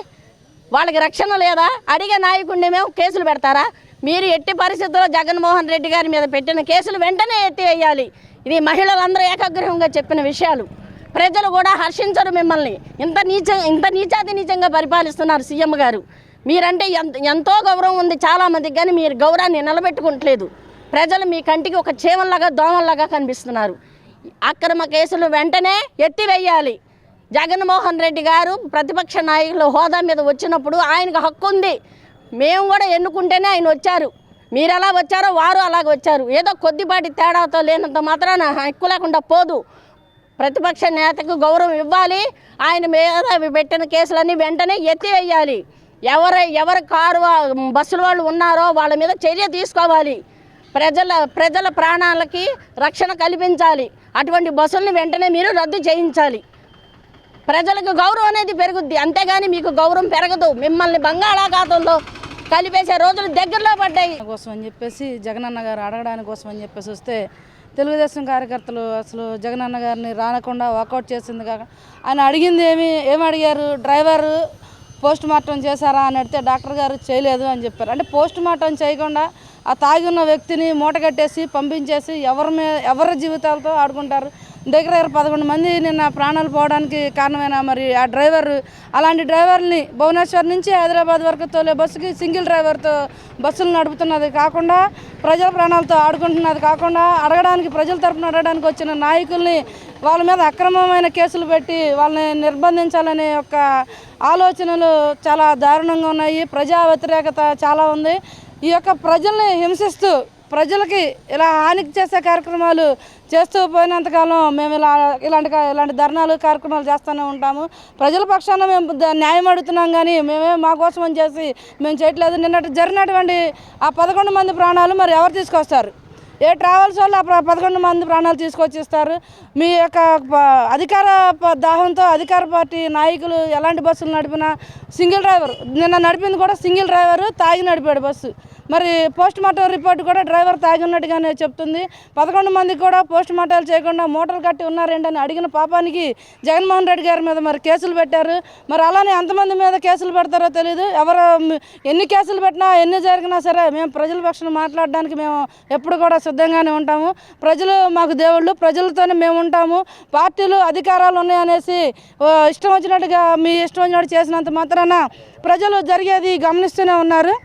వాళ్ళకి రక్షణ లేదా? అడిగే నాయకుడిని మేము కేసులు పెడతారా? మీరు ఎట్టి పరిస్థితుల్లో జగన్మోహన్ రెడ్డి గారి మీద పెట్టిన కేసులు వెంటనే ఎత్తివేయాలి. ఇది మహిళలందరూ ఏకాగ్రహంగా చెప్పిన విషయాలు. ప్రజలు కూడా హర్షించరు మిమ్మల్ని. ఇంత నీచాతి నీచంగా పరిపాలిస్తున్నారు సీఎం గారు. మీరంటే ఎంతో గౌరవం ఉంది చాలామందికి, కానీ మీరు గౌరవాన్ని నిలబెట్టుకుంటలేదు. ప్రజలు మీ కంటికి ఒక చీమల్లాగా దోమల్లాగా కనిపిస్తున్నారు. అక్రమ కేసులు వెంటనే ఎత్తివేయాలి. జగన్మోహన్ రెడ్డి గారు ప్రతిపక్ష నాయకుల హోదా మీద వచ్చినప్పుడు ఆయనకు హక్కు ఉంది. మేము కూడా ఎన్నుకుంటేనే ఆయన వచ్చారు. మీరు ఎలా వచ్చారో వారు అలాగ వచ్చారు. ఏదో కొద్దిపాటి తేడాతో లేనంత మాత్రాన హక్కు లేకుండా పోదు. ప్రతిపక్ష నేతకు గౌరవం ఇవ్వాలి. ఆయన మీద పెట్టిన కేసులన్నీ వెంటనే ఎత్తివేయాలి. ఎవరు కారు బస్సుల వాళ్ళు ఉన్నారో వాళ్ళ మీద చర్య తీసుకోవాలి. ప్రజల ప్రాణాలకి రక్షణ కల్పించాలి. అటువంటి బస్సుల్ని వెంటనే మీరు రద్దు చేయించాలి. ప్రజలకు గౌరవం అనేది పెరుగుద్ది, అంతేగాని మీకు గౌరవం పెరగదు. మిమ్మల్ని బంగాళాఖాతంలో కలిపేసే రోజులు దగ్గరలో పడ్డాయి. కోసం అని చెప్పేసి జగనన్న గారు అడగడానికి కోసం అని చెప్పేసి వస్తే తెలుగుదేశం కార్యకర్తలు అసలు జగనన్న గారిని రానకుండా వాకౌట్ చేసింది కాక ఆయన అడిగింది ఏమి అడిగారు? డ్రైవర్ పోస్ట్ మార్టం చేశారా అని అడిగితే డాక్టర్ గారు చేయలేదు అని చెప్పారు. అంటే పోస్ట్ మార్టం చేయకుండా ఆ తాగి ఉన్న వ్యక్తిని మూటగట్టేసి పంపించేసి ఎవరి జీవితాలతో ఆడుకుంటారు. దగ్గర 11 మంది నిన్న ప్రాణాలు పోవడానికి కారణమైన మరి ఆ డ్రైవర్, అలాంటి డ్రైవర్ని భువనేశ్వర్ నుంచి హైదరాబాద్ వరకు తోలే బస్సుకి సింగిల్ డ్రైవర్తో బస్సులు నడుపుతున్నది కాకుండా, ప్రజల ప్రాణాలతో ఆడుకుంటున్నది కాకుండా, ప్రజల తరపున అడగడానికి వచ్చిన నాయకుల్ని వాళ్ళ మీద అక్రమమైన కేసులు పెట్టి వాళ్ళని నిర్బంధించాలనే ఒక ఆలోచనలు చాలా దారుణంగా ఉన్నాయి. ప్రజా వ్యతిరేకత చాలా ఉంది. ఈ యొక్క ప్రజల్ని హింసిస్తూ ప్రజలకి ఇలా హానికి చేసే కార్యక్రమాలు చేస్తూ పోయినంతకాలం మేము ఇలాంటి ధర్నాలు కార్యక్రమాలు చేస్తూనే ఉంటాము. ప్రజల పక్షాన మేము న్యాయం అడుగుతున్నాం, కానీ మా కోసం అని చేసి మేము చేయట్లేదు. నిన్నటి జరిగినటువంటి ఆ 11 మంది ప్రాణాలు మరి ఎవరు తీసుకొస్తారు? ఏ ట్రావెల్స్ వాళ్ళు ఆ 11 మంది ప్రాణాలు తీసుకొచ్చి ఇస్తారు? మీ యొక్క అధికార దాహంతో అధికార పార్టీ నాయకులు ఎలాంటి బస్సులు నడిపినా సింగిల్ డ్రైవర్, నిన్న నడిపింది కూడా సింగిల్ డ్రైవరు, తాగి నడిపాడు బస్సు. మరి పోస్ట్ మార్టం రిపోర్ట్ కూడా డ్రైవర్ తాగి ఉన్నట్టుగానే చెప్తుంది. 11 మందికి కూడా పోస్ట్ మార్టాలు చేయకుండా మూటలు కట్టి ఉన్నారేంటని అడిగిన పాపానికి జగన్మోహన్ రెడ్డి గారి మీద మరి కేసులు పెట్టారు. మరి అలానే ఎంతమంది మీద కేసులు పెడతారో తెలియదు. ఎన్ని కేసులు పెట్టినా ఎన్ని జరిగినా సరే మేము ప్రజల పక్షాన మాట్లాడడానికి మేము ఎప్పుడు కూడా సిద్ధంగానే ఉంటాము. ప్రజలు మాకు దేవుళ్ళు, ప్రజలతోనే మేము ఉంటాము. పార్టీలు అధికారాలు ఉన్నాయనేసి ఇష్టం వచ్చినట్టుగా మీ ఇష్టం వచ్చినట్టు చేసినంత మాత్రాన ప్రజలు జరిగేది గమనిస్తూనే ఉన్నారు.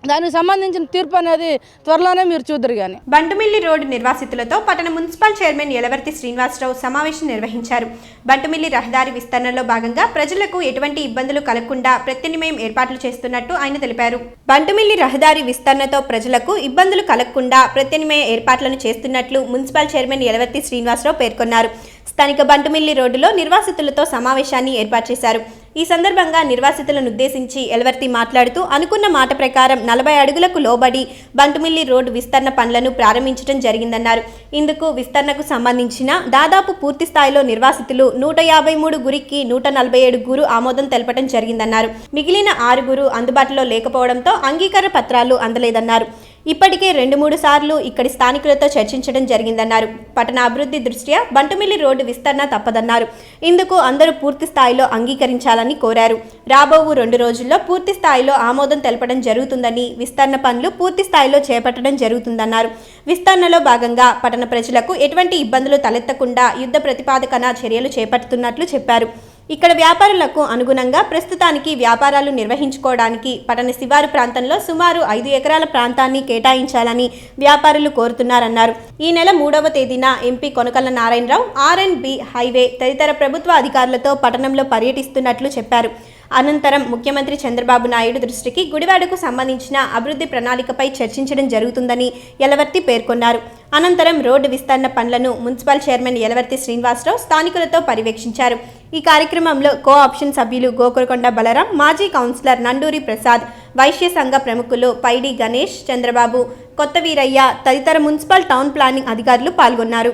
దానికి సంబంధించిన తీర్పు అనేది త్వరలోనే మీరు చూద్దరు. కానీ బంటుమిల్లి రోడ్డు నిర్వాసితులతో పట్టణ మున్సిపల్ చైర్మన్ యలవర్తి శ్రీనివాసరావు సమావేశం నిర్వహించారు. బంటుమిల్లి రహదారి విస్తరణలో భాగంగా ప్రజలకు ఎటువంటి ఇబ్బందులు కలగకుండా ప్రత్యామ్నాయం ఏర్పాట్లు చేస్తున్నట్టు ఆయన తెలిపారు. బంటుమిల్లి రహదారి విస్తరణతో ప్రజలకు ఇబ్బందులు కలగకుండా ప్రత్యామ్నాయ ఏర్పాట్లను చేస్తున్నట్లు మున్సిపల్ చైర్మన్ యలవర్తి శ్రీనివాసరావు పేర్కొన్నారు. స్థానిక బంటుమిల్లి రోడ్డులో నిర్వాసితులతో సమావేశాన్ని ఏర్పాటు చేశారు. ఈ సందర్భంగా నిర్వాసితులను ఉద్దేశించి యలవర్తి మాట్లాడుతూ అనుకున్న మాట ప్రకారం 40 అడుగులకు లోబడి బంటుమిల్లి రోడ్డు విస్తరణ పనులను ప్రారంభించడం జరిగిందన్నారు. ఇందుకు విస్తరణకు సంబంధించిన దాదాపు పూర్తి స్థాయిలో నిర్వాసితులు 153 గురికి 147 గురు ఆమోదం తెలపడం జరిగిందన్నారు. మిగిలిన 6 అందుబాటులో లేకపోవడంతో అంగీకార పత్రాలు అందలేదన్నారు. ఇప్పటికే 2-3 సార్లు ఇక్కడి స్థానికులతో చర్చించడం జరిగిందన్నారు. పట్టణ అభివృద్ధి దృష్ట్యా బంటుమిల్లి రోడ్డు విస్తరణ తప్పదన్నారు. ఇందుకు అందరూ పూర్తి స్థాయిలో అంగీకరించాలని కోరారు. రాబో 2 రోజుల్లో పూర్తి స్థాయిలో ఆమోదం తెలపడం జరుగుతుందని, విస్తరణ పనులు పూర్తి స్థాయిలో చేపట్టడం జరుగుతుందన్నారు. విస్తరణలో భాగంగా పట్టణ ప్రజలకు ఎటువంటి ఇబ్బందులు తలెత్తకుండా యుద్ధ ప్రతిపాదకన చర్యలు చేపడుతున్నట్లు చెప్పారు. ఇక్కడ వ్యాపారులకు అనుగుణంగా ప్రస్తుతానికి వ్యాపారాలు నిర్వహించుకోవడానికి పట్టణ శివారు ప్రాంతంలో సుమారు 5 ఎకరాల ప్రాంతాన్ని కేటాయించాలని వ్యాపారులు కోరుతున్నారన్నారు. ఈ నెల 3వ తేదీన MP Konakalla Narayana Rao R&B highway తదితర ప్రభుత్వ అధికారులతో పట్టణంలో పర్యటిస్తున్నట్లు చెప్పారు. అనంతరం ముఖ్యమంత్రి చంద్రబాబు నాయుడు దృష్టికి గుడివాడకు సంబంధించిన అభివృద్ధి ప్రణాళికపై చర్చించడం జరుగుతుందని యలవర్తి పేర్కొన్నారు. అనంతరం రోడ్డు విస్తరణ పనులను మున్సిపల్ చైర్మన్ యలవర్తి శ్రీనివాసరావు స్థానికులతో పర్యవేక్షించారు. ఈ కార్యక్రమంలో కోఆప్షన్ సభ్యులు గోకురకొండ బలరాం, మాజీ కౌన్సిలర్ నండూరి ప్రసాద్, వైశ్య సంఘ ప్రముఖులు పైడి గణేష్, చంద్రబాబు, కొత్త వీరయ్య తదితర మున్సిపల్ టౌన్ ప్లానింగ్ అధికారులు పాల్గొన్నారు.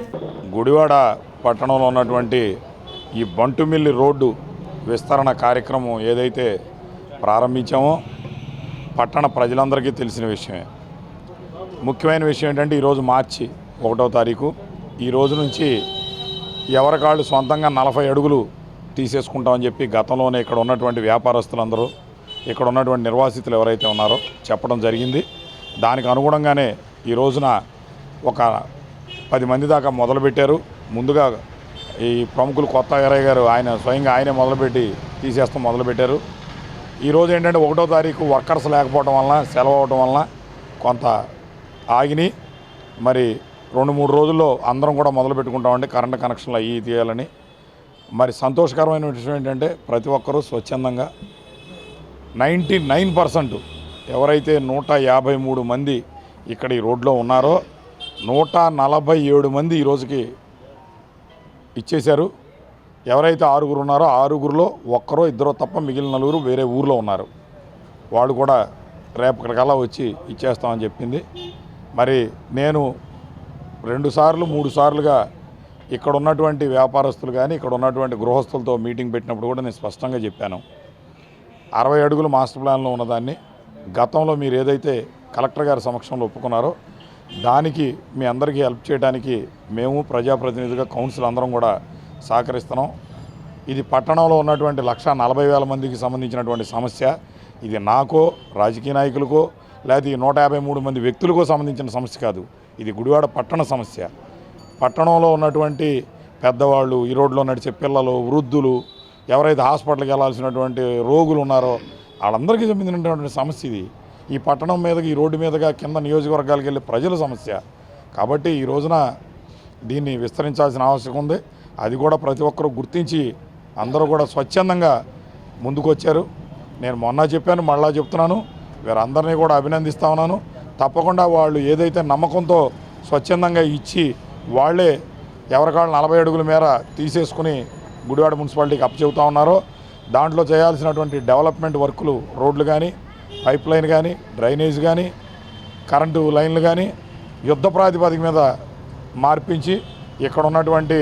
గుడివాడ పట్టణంలో ఉన్నటువంటి ఈ బంటుమిల్లి రోడ్డు విస్తరణ కార్యక్రమం ఏదైతే ప్రారంభించామో పట్టణ ప్రజలందరికీ తెలిసిన విషయమే. ముఖ్యమైన విషయం ఏంటంటే ఈరోజు మార్చి 1వ తారీఖు ఈ రోజు నుంచి ఎవరికాళ్ళు సొంతంగా 40 అడుగులు తీసేసుకుంటామని చెప్పి గతంలోనే ఇక్కడ ఉన్నటువంటి వ్యాపారస్తులందరూ ఇక్కడ ఉన్నటువంటి నిర్వాసితులు ఎవరైతే ఉన్నారో చెప్పడం జరిగింది. దానికి అనుగుణంగానే ఈ రోజున ఒక 10 మంది దాకా మొదలుపెట్టారు. ముందుగా ఈ ప్రముఖులు కొత్త వీరయ్య గారు స్వయంగా ఆయనే మొదలుపెట్టి తీసేస్తాం మొదలుపెట్టారు. ఈరోజు ఏంటంటే 1వ తారీఖు వర్కర్స్ లేకపోవడం వలన సెలవు అవడం వలన కొంత ఆగిని మరి 2-3 రోజుల్లో అందరం కూడా మొదలు పెట్టుకుంటామండి కరెంటు కనెక్షన్లు అవి తీయాలని. మరి సంతోషకరమైన విషయం ఏంటంటే ప్రతి ఒక్కరూ స్వచ్ఛందంగా 99% ఎవరైతే 153 మంది ఇక్కడ ఈ రోడ్లో ఉన్నారో 147 మంది ఈ రోజుకి ఇచ్చేశారు. ఎవరైతే 6 ఉన్నారో 6లో 1-2 తప్ప మిగిలిన 4 వేరే ఊర్లో ఉన్నారు. వాళ్ళు కూడా రేపటికల్లా వచ్చి ఇచ్చేస్తామని చెప్పింది. మరి నేను 2 సార్లు 3 సార్లుగా ఇక్కడ ఉన్నటువంటి వ్యాపారస్తులు కానీ ఇక్కడ ఉన్నటువంటి గృహస్థులతో మీటింగ్ పెట్టినప్పుడు కూడా నేను స్పష్టంగా చెప్పాను. 60 అడుగులు మాస్టర్ ప్లాన్లో ఉన్నదాన్ని గతంలో మీరు ఏదైతే కలెక్టర్ గారి సమక్షంలో ఒప్పుకున్నారో దానికి మీ అందరికీ హెల్ప్ చేయడానికి మేము ప్రజాప్రతినిధులుగా కౌన్సిల్ అందరం కూడా సహకరిస్తున్నాం. ఇది పట్టణంలో ఉన్నటువంటి 140,000 మందికి సంబంధించినటువంటి సమస్య. ఇది నాకో రాజకీయ నాయకులకో లేదా ఈ 153 మంది వ్యక్తులకో సంబంధించిన సమస్య కాదు. ఇది గుడివాడ పట్టణ సమస్య. పట్టణంలో ఉన్నటువంటి పెద్దవాళ్ళు, ఈ రోడ్లో నడిచే పిల్లలు, వృద్ధులు, ఎవరైతే హాస్పిటల్కి వెళ్ళాల్సినటువంటి రోగులు ఉన్నారో వాళ్ళందరికీ సంబంధించినటువంటి సమస్య ఇది. ఈ పట్టణం మీదకి ఈ రోడ్డు మీదుగా కింద నియోజకవర్గాలకు వెళ్ళే ప్రజల సమస్య. కాబట్టి ఈ రోజున దీన్ని విస్తరించాల్సిన ఆవశ్యకత ఉంది. అది కూడా ప్రతి ఒక్కరూ గుర్తించి అందరూ కూడా స్వచ్ఛందంగా ముందుకు వచ్చారు. నేను మొన్న చెప్పాను, మళ్ళా చెప్తున్నాను, వీరందరినీ కూడా అభినందిస్తా ఉన్నాను. తప్పకుండా వాళ్ళు ఏదైతే నమ్మకంతో స్వచ్ఛందంగా ఇచ్చి వాళ్ళే ఎవరికాళ్ళు 40 అడుగుల మేర తీసేసుకుని గుడివాడ మున్సిపాలిటీకి అప్పచెబుతూ ఉన్నారో దాంట్లో చేయాల్సినటువంటి డెవలప్మెంట్ వర్కులు, రోడ్లు కానీ, పైప్ లైన్ కానీ, డ్రైనేజ్ కానీ, కరెంటు లైన్లు కానీ యుద్ధ ప్రాతిపదిక మీద మార్పించి ఇక్కడ ఉన్నటువంటి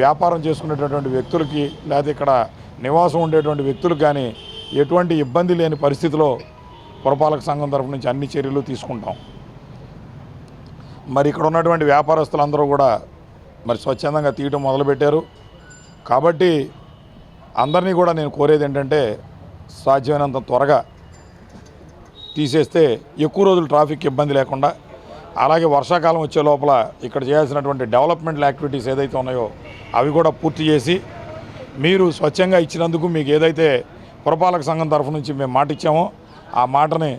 వ్యాపారం చేసుకునేటటువంటి వ్యక్తులకి లేదా ఇక్కడ నివాసం ఉండేటువంటి వ్యక్తులకు కానీ ఎటువంటి ఇబ్బంది లేని పరిస్థితిలో పురపాలక సంఘం తరఫు నుంచి అన్ని చర్యలు తీసుకుంటాం. మరి ఇక్కడ ఉన్నటువంటి వ్యాపారస్తులందరూ కూడా మరి స్వచ్ఛందంగా తీయటం మొదలుపెట్టారు. కాబట్టి అందరినీ కూడా నేను కోరేది ఏంటంటే సాధ్యమైనంత త్వరగా తీసేస్తే ఎక్కువ రోజులు ట్రాఫిక్ ఇబ్బంది లేకుండా, అలాగే వర్షాకాలం వచ్చే లోపల ఇక్కడ చేయాల్సినటువంటి డెవలప్మెంట్ యాక్టివిటీస్ ఏదైతే ఉన్నాయో అవి కూడా పూర్తి చేసి మీరు స్వచ్ఛంగా ఇచ్చినందుకు మీకు ఏదైతే పురపాలక సంఘం తరఫు నుంచి మేము మాట ఇచ్చామో ఆ మాటని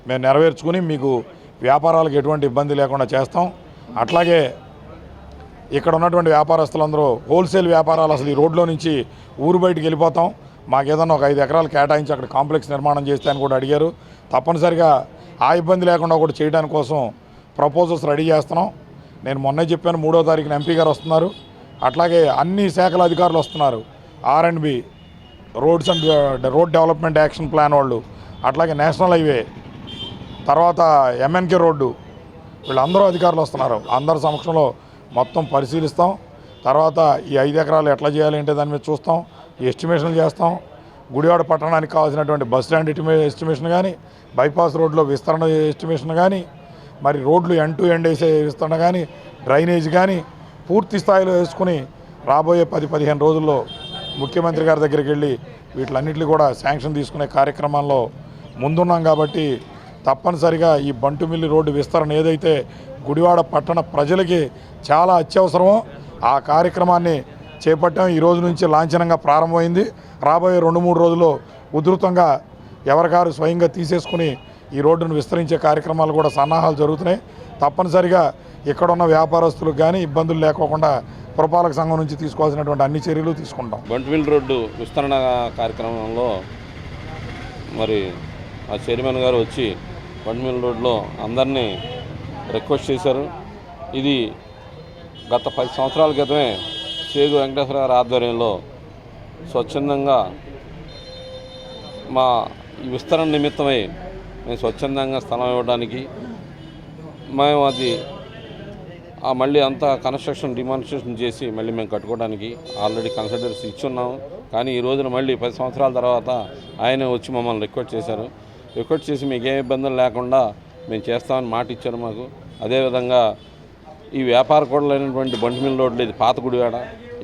మేము నెరవేర్చుకుని మీకు వ్యాపారాలకు ఎటువంటి ఇబ్బంది లేకుండా చేస్తాం. అట్లాగే ఇక్కడ ఉన్నటువంటి వ్యాపారస్తులందరూ హోల్సేల్ వ్యాపారాలు అసలు ఈ రోడ్లో నుంచి ఊరు బయటికి వెళ్ళిపోతాం, మాకు ఏదన్నా ఒక 5 ఎకరాలు కేటాయించి అక్కడ కాంప్లెక్స్ నిర్మాణం చేస్తే అని కూడా అడిగారు. తప్పనిసరిగా ఆ ఇబ్బంది లేకుండా కూడా చేయడానికి కోసం ప్రపోజల్స్ రెడీ చేస్తున్నాం. నేను మొన్నే చెప్పాను 3వ తారీఖున ఎంపీ గారు వస్తున్నారు. అట్లాగే అన్ని శాఖల అధికారులు వస్తున్నారు. R&B, roads and road development action plan వాళ్ళు, అట్లాగే నేషనల్ హైవే, తర్వాత MNK రోడ్డు, వీళ్ళందరూ అధికారులు వస్తున్నారు. అందరి సమక్షంలో మొత్తం పరిశీలిస్తాం. తర్వాత ఈ 5 ఎకరాలు ఎట్లా చేయాలి అంటే దాని మీద చూస్తాం, ఎస్టిమేషన్లు చేస్తాం. గుడివాడ పట్టణానికి కావాల్సినటువంటి బస్ స్టాండ్ ఎస్టిమేషన్ కానీ, బైపాస్ రోడ్లో విస్తరణ ఎస్టిమేషన్ కానీ, మరి రోడ్లు ఎండ్ టు ఎండ్ వేసే విస్తరణ కానీ, డ్రైనేజ్ కానీ పూర్తి స్థాయిలో వేసుకుని రాబోయే 10-15 రోజుల్లో ముఖ్యమంత్రి గారి దగ్గరికి వెళ్ళి వీటిలన్నింటినీ కూడా శాంక్షన్ తీసుకునే కార్యక్రమాల్లో ముందున్నాం. కాబట్టి తప్పనిసరిగా ఈ బంటుమిల్లి రోడ్డు విస్తరణ ఏదైతే గుడివాడ పట్టణ ప్రజలకి చాలా అత్యవసరమో ఆ కార్యక్రమాన్ని చేపట్టాం. ఈ రోజు నుంచి లాంఛనంగా ప్రారంభమైంది. రాబోయే 2-3 రోజుల్లో ఉధృతంగా ఎవరికారు స్వయంగా తీసేసుకుని ఈ రోడ్డును విస్తరించే కార్యక్రమాలు కూడా సన్నాహాలు జరుగుతున్నాయి. తప్పనిసరిగా ఇక్కడున్న వ్యాపారస్తులకు కానీ ఇబ్బందులు లేకోకుండా పురపాలక సంఘం నుంచి తీసుకోవాల్సినటువంటి అన్ని చర్యలు తీసుకుంటాం. బంటుమిల్లి రోడ్డు విస్తరణ కార్యక్రమంలో మరి ఆ చైర్మన్ గారు వచ్చి బంటుమిల్లి రోడ్లో అందరినీ రిక్వెస్ట్ చేశారు. ఇది గత 10 సంవత్సరాల క్రితమే చేగు వెంకటేశ్వర గారి ఆధ్వర్యంలో స్వచ్ఛందంగా మా విస్తరణ నిమిత్తమై మేము స్వచ్ఛందంగా స్థలం ఇవ్వడానికి మేము అది మళ్ళీ అంతా కన్స్ట్రక్షన్ డిమాన్స్ట్రేషన్ చేసి మళ్ళీ మేము కట్టుకోవడానికి ఆల్రెడీ కన్సల్టెన్స్ ఇచ్చున్నాము. కానీ ఈ రోజున మళ్ళీ 10 సంవత్సరాల తర్వాత ఆయనే వచ్చి మమ్మల్ని రిక్వెస్ట్ చేశారు. రిక్వెస్ట్ చేసి మీకు ఏ ఇబ్బందులు లేకుండా మేము చేస్తామని మాట ఇచ్చారు మాకు. అదేవిధంగా ఈ వ్యాపార కూడలైనటువంటి బంటుమిల్ రోడ్లు, ఇది పాత గుడివాడ,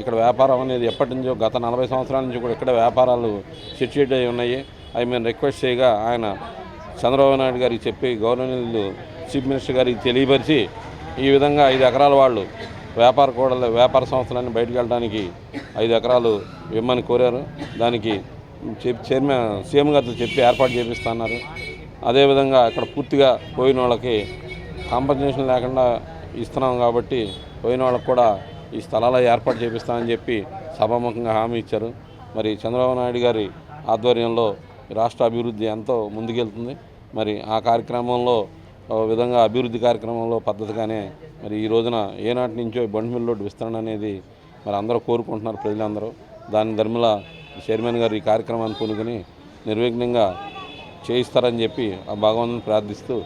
ఇక్కడ వ్యాపారం అనేది ఎప్పటి నుంచో గత 40 సంవత్సరాల నుంచి కూడా ఇక్కడ వ్యాపారాలు సిట్యుయేట్ అయి ఉన్నాయి. అవి మేము రిక్వెస్ట్ చేయగా ఆయన చంద్రబాబు నాయుడు గారికి చెప్పి గవర్నమెంట్ చీఫ్ మినిస్టర్ గారికి తెలియపరిచి ఈ విధంగా 5 ఎకరాల వాళ్ళు వ్యాపార సంస్థలన్నీ బయటకు వెళ్ళడానికి 5 ఎకరాలు ఇవ్వమని కోరారు. దానికి సీఎం గారితో చెప్పి ఏర్పాటు చేపిస్తున్నారు. అదేవిధంగా ఇక్కడ పూర్తిగా పోయిన వాళ్ళకి కాంపన్సేషన్ లేకుండా ఇస్తున్నాం కాబట్టి పోయిన వాళ్ళకి కూడా ఈ స్థలాలు ఏర్పాటు చేపిస్తామని చెప్పి సభాముఖంగా హామీ ఇచ్చారు. మరి చంద్రబాబు నాయుడు గారి ఆధ్వర్యంలో రాష్ట్ర అభివృద్ధి ఎంతో ముందుకెళ్తుంది. మరి ఆ కార్యక్రమంలో విధంగా అభివృద్ధి కార్యక్రమంలో పద్ధతిగానే మరి ఈ రోజున ఏనాటి నుంచో బంటుమిల్ రోడ్డు విస్తరణ అనేది మరి అందరూ కోరుకుంటున్నారు, ప్రజలందరూ. దాని ధర్మల చైర్మన్ గారు ఈ కార్యక్రమాన్ని పూనుకొని నిర్విఘ్నంగా చేయిస్తారని చెప్పి ఆ భగవంతుని ప్రార్థిస్తూ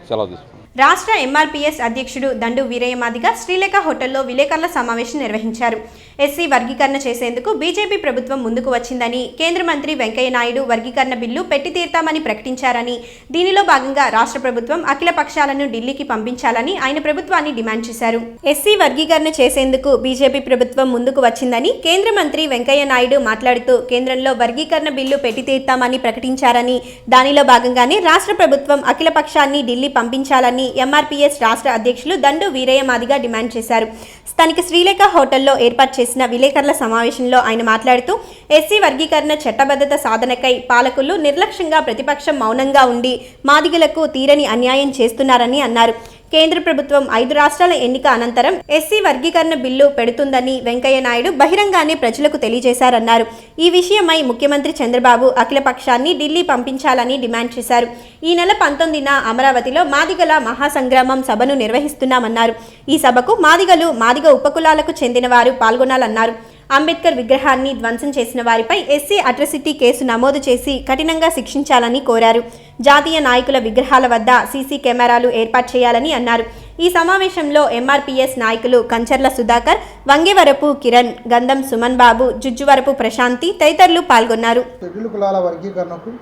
సెలవు తీసుకున్నాను. రాష్ట్ర ఎంఆర్పీఎస్ అధ్యక్షుడు దండు వీరయ్య మాదిగ శ్రీలేఖ హోటల్లో విలేకరుల సమావేశం నిర్వహించారు. ఎస్సీ వర్గీకరణ చేసేందుకు బీజేపీ ప్రభుత్వం ముందుకు వచ్చిందని, కేంద్ర మంత్రి వెంకయ్య నాయుడు వర్గీకరణ బిల్లు పెట్టి తీర్తామని ప్రకటించారని, దీనిలో భాగంగా రాష్ట్ర ప్రభుత్వం అఖిల పక్షాలను ఢిల్లీకి పంపించాలని ఆయన ప్రభుత్వాన్ని డిమాండ్ చేశారు. ఎస్సీ వర్గీకరణ చేసేందుకు బీజేపీ ప్రభుత్వం ముందుకు వచ్చిందని కేంద్ర మంత్రి వెంకయ్య నాయుడు మాట్లాడుతూ, కేంద్రంలో వర్గీకరణ బిల్లు పెట్టి తీర్తామని ప్రకటించారని, దానిలో భాగంగానే రాష్ట్ర ప్రభుత్వం అఖిల పక్షాన్ని ఢిల్లీ పంపించాలని ఎంఆర్పీఎస్ రాష్ట్ర అధ్యక్షులు దండు వీరయ్య మాదిగ డిమాండ్ చేశారు. స్థానిక శ్రీలేఖ హోటల్లో ఏర్పాటు చేసిన విలేకరుల సమావేశంలో ఆయన మాట్లాడుతూ, ఎస్సీ వర్గీకరణ చట్టబద్ధత సాధనకై పాలకులు నిర్లక్ష్యంగా, ప్రతిపక్షం మౌనంగా ఉండి మాదిగలకు తీరని అన్యాయం చేస్తున్నారని అన్నారు. కేంద్ర ప్రభుత్వం 5 రాష్ట్రాల ఎన్నిక అనంతరం ఎస్సీ వర్గీకరణ బిల్లు పెడుతుందని వెంకయ్య నాయుడు బహిరంగానే ప్రజలకు తెలియజేశారన్నారు. ఈ విషయమై ముఖ్యమంత్రి చంద్రబాబు అఖిల పక్షాన్ని ఢిల్లీ పంపించాలని డిమాండ్ చేశారు. ఈ నెల 19న అమరావతిలో మాదిగల మహాసంగ్రామం సభను నిర్వహిస్తున్నామన్నారు. ఈ సభకు మాదిగ ఉపకులాలకు చెందిన వారు పాల్గొనాలన్నారు. అంబేద్కర్ విగ్రహాన్ని ధ్వంసం చేసిన వారిపై ఎస్సీ అట్రసిటీ కేసు నమోదు చేసి కఠినంగా శిక్షించాలని కోరారు. జాతీయ నాయకుల విగ్రహాల వద్ద సీసీ కెమెరాలు ఏర్పాటు చేయాలని అన్నారు. ఈ సమావేశంలో ఎంఆర్పీఎస్ నాయకులు కంచర్ల సుధాకర్, వంగేవరపు కిరణ్, గంధం సుమన్ బాబు, జుజ్జువరపు ప్రశాంతి తదితరులు పాల్గొన్నారు. షెడ్యూల్ కులాల వర్గీకరణకు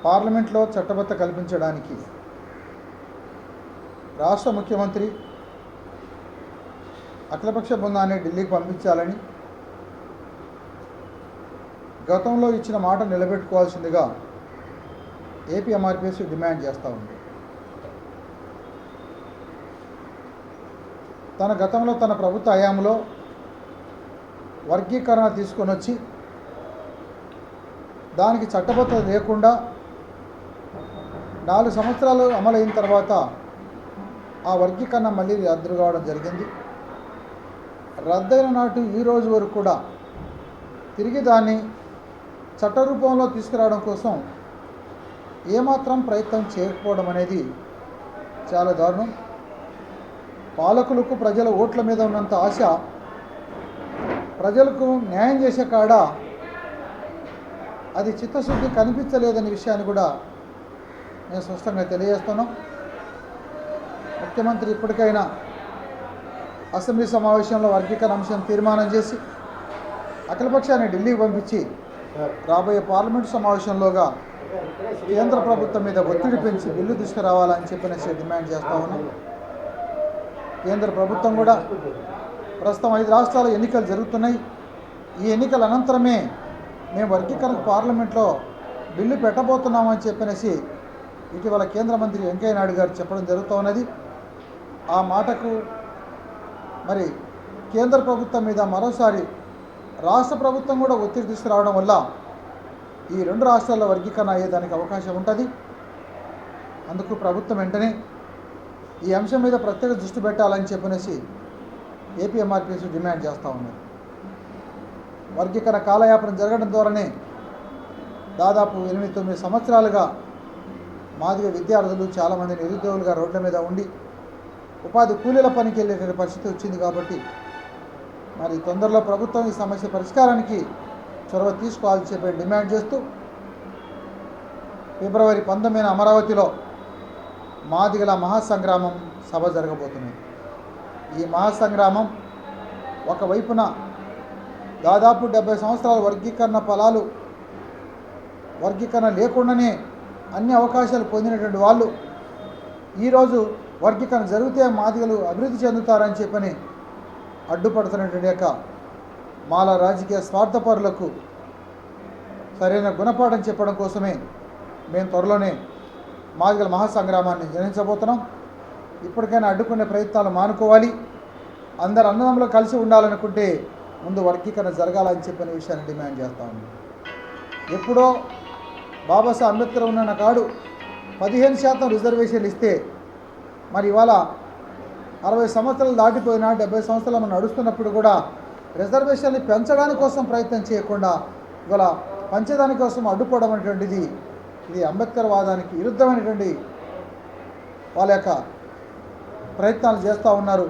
పార్లమెంట్లో చట్టబద్ధత కల్పించడానికి రాష్ట్ర ముఖ్యమంత్రి అఖిలపక్ష బృందాన్ని ఢిల్లీకి పంపించాలని గతంలో ఇచ్చిన మాట నిలబెట్టుకోవాల్సిందిగా ఏపీ ఎంఆర్పీఎస్ డిమాండ్ చేస్తూ ఉంది. గతంలో తన ప్రభుత్వ హయాంలో వర్గీకరణ తీసుకొని వచ్చి దానికి చట్టబద్ధత లేకుండా 4 సంవత్సరాలు అమలైన తర్వాత ఆ వర్గీకరణ మళ్ళీ రద్దు కావడం జరిగింది. రద్దయిన నాటి ఈ రోజు వరకు కూడా తిరిగి దాన్ని చట్టరూపంలో తీసుకురావడం కోసం ఏమాత్రం ప్రయత్నం చేయకపోవడం అనేది చాలా దారుణం. పాలకులకు ప్రజల ఓట్ల మీద ఉన్నంత ఆశ ప్రజలకు న్యాయం చేసే కాడ అది చిత్తశుద్ధి కనిపించలేదనే విషయాన్ని కూడా నేను స్పష్టంగా తెలియజేస్తున్నాం. ముఖ్యమంత్రి ఇప్పటికైనా అసెంబ్లీ సమావేశంలో వర్గీకరణ అంశం తీర్మానం చేసి అఖిలపక్షాన్ని ఢిల్లీకి పంపించి రాబోయే పార్లమెంటు సమావేశంలోగా కేంద్ర ప్రభుత్వం మీద ఒత్తిడి పెంచి బిల్లు తీసుకురావాలని చెప్పినేసి డిమాండ్ చేస్తూ ఉన్నాం. కేంద్ర ప్రభుత్వం కూడా ప్రస్తుతం 5 రాష్ట్రాల ఎన్నికలు జరుగుతున్నాయి. ఈ ఎన్నికల అనంతరమే మేము వర్గీకరణ పార్లమెంట్లో బిల్లు పెట్టబోతున్నామని చెప్పినేసి ఇటీవల కేంద్ర మంత్రి వెంకయ్య నాయుడు గారు చెప్పడం జరుగుతూ ఉన్నది. ఆ మాటకు మరి కేంద్ర ప్రభుత్వం మీద మరోసారి రాష్ట్ర ప్రభుత్వం కూడా ఒత్తిడి తీసుకురావడం వల్ల ఈ 2 రాష్ట్రాల వర్గీకరణ అయ్యేదానికి అవకాశం ఉంటుంది. అందుకు ప్రభుత్వం వెంటనే ఈ అంశం మీద ప్రత్యేక దృష్టి పెట్టాలని చెప్పనేసి ఏపీ ఎంఆర్పీఎస్ డిమాండ్ చేస్తూ ఉన్నారు. వర్గీకరణ కాలయాపన జరగడం ద్వారానే దాదాపు 8-9 సంవత్సరాలుగా మాదిగ విద్యార్థులు చాలామంది నిరుద్యోగులుగా రోడ్ల మీద ఉండి ఉపాధి కూలీల పనికి వెళ్ళే పరిస్థితి వచ్చింది. కాబట్టి మరి తొందరలో ప్రభుత్వం ఈ సమస్య పరిష్కారానికి చొరవ తీసుకోవాలని చెప్పి డిమాండ్ చేస్తూ ఫిబ్రవరి 19న అమరావతిలో మాదిగల మహాసంగ్రామం సభ జరగబోతుంది. ఈ మహాసంగ్రామం ఒకవైపున దాదాపు 70 సంవత్సరాల వర్గీకరణ ఫలాలు వర్గీకరణ లేకుండానే అన్ని అవకాశాలు పొందినటువంటి వాళ్ళు ఈరోజు వర్గీకరణ జరిగితే మాదిగలు అభివృద్ధి చెందుతారని చెప్పని అడ్డుపడుతున్నటువంటి యొక్క మాల రాజకీయ స్వార్థపరులకు సరైన గుణపాఠం చెప్పడం కోసమే మేము త్వరలోనే మాదిగల మహాసంగ్రామాన్ని నిర్వహించబోతున్నాం. ఇప్పటికైనా అడ్డుకునే ప్రయత్నాలు మానుకోవాలి. అందరు అన్నదమ్ములు కలిసి ఉండాలనుకుంటే ముందు వర్గీకరణ జరగాలని చెప్పిన విషయాన్ని డిమాండ్ చేస్తా ఉన్నాం. ఎప్పుడో బాబాసాహెబ్ అంబేద్కర్ ఉన్న కాడు 15% రిజర్వేషన్లు ఇస్తే మరి ఇవాళ 60 సంవత్సరాలు దాటిపోయినా 70 సంవత్సరాలు మనం నడుస్తున్నప్పుడు కూడా రిజర్వేషన్లు పెంచడానికి కోసం ప్రయత్నం చేయకుండా ఇవాళ పంచదాని కోసం అడ్డుకోవడం అనేటువంటిది ఇది అంబేద్కర్ వాదానికి విరుద్ధమైనటువంటి వాళ్ళ యొక్క ప్రయత్నాలు చేస్తూ ఉన్నారు.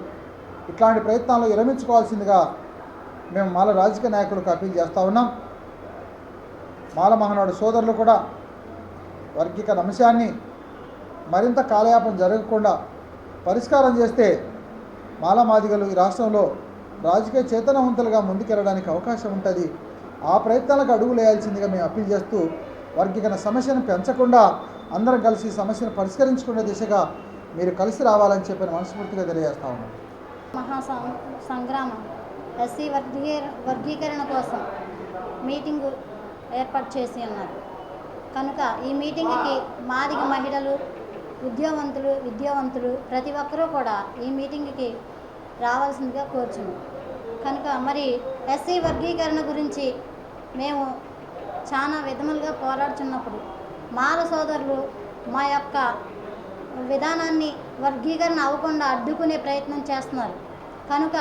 ఇట్లాంటి ప్రయత్నాలు విరమించుకోవాల్సిందిగా మేము మాల రాజకీయ నాయకులకు అప్పీల్ చేస్తూ ఉన్నాం. మాల మహానాడు సోదరులు కూడా వర్గీకరణ అంశాన్ని మరింత కాలయాపన జరగకుండా పరిష్కారం చేస్తే మాల మాదిగలు ఈ రాష్ట్రంలో రాజకీయ చైతన్యవంతులుగా ముందుకెళ్ళడానికి అవకాశం ఉంటుంది. ఆ ప్రయత్నాలకు అడుగులు వేయాల్సిందిగా మేము అప్పీల్ చేస్తూ వర్గీకరణ సమస్యను పెంచకుండా అందరం కలిసి సమస్యను పరిష్కరించుకునే దిశగా మీరు కలిసి రావాలని చెప్పిన మనస్ఫూర్తిగా తెలియజేస్తా ఉన్నాం. సంగ్రామం ఎస్సీ వర్గీకరణ కోసం మీటింగు ఏర్పాటు చేసి ఉన్నారు కనుక ఈ మీటింగ్కి మాదిగ మహిళలు విద్యావంతులు ప్రతి ఒక్కరూ కూడా ఈ మీటింగ్కి రావాల్సిందిగా కోరుచున్నాం. కనుక మరి ఎస్సీ వర్గీకరణ గురించి మేము చాలా విధములుగా పోరాడుతున్నప్పుడు మాల సోదరులు మా యొక్క విధానాన్ని వర్గీకరణ అవ్వకుండా అడ్డుకునే ప్రయత్నం చేస్తున్నారు. కనుక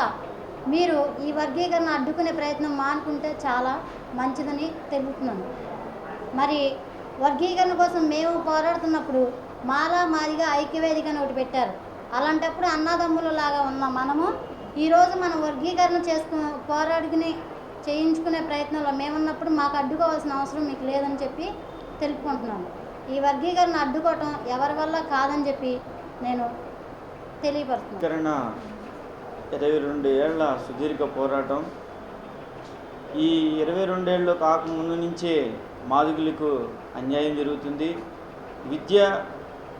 మీరు ఈ వర్గీకరణ అడ్డుకునే ప్రయత్నం మానుకుంటే చాలా మంచిదని తెలుపుతున్నాను. మరి వర్గీకరణ కోసం మేము పోరాడుతున్నప్పుడు మాదిగ ఐక్యవేదికని ఒకటి పెట్టారు. అలాంటప్పుడు అన్నదమ్ముల లాగా ఉన్న మనము ఈరోజు మనం వర్గీకరణ పోరాడుకుని చేయించుకునే ప్రయత్నంలో మేమున్నప్పుడు మాకు అడ్డుకోవాల్సిన అవసరం మీకు లేదని చెప్పి తెలుపుకుంటున్నాను. ఈ వర్గీకరణ అడ్డుకోవటం ఎవరి వల్ల కాదని చెప్పి నేను తెలియపరుస్తున్నాను. 22 ఏళ్ల సుదీర్ఘ పోరాటం. ఈ 22 ఏళ్ళు కాకముందు నుంచే మాదిగులకు అన్యాయం జరుగుతుంది. విద్య,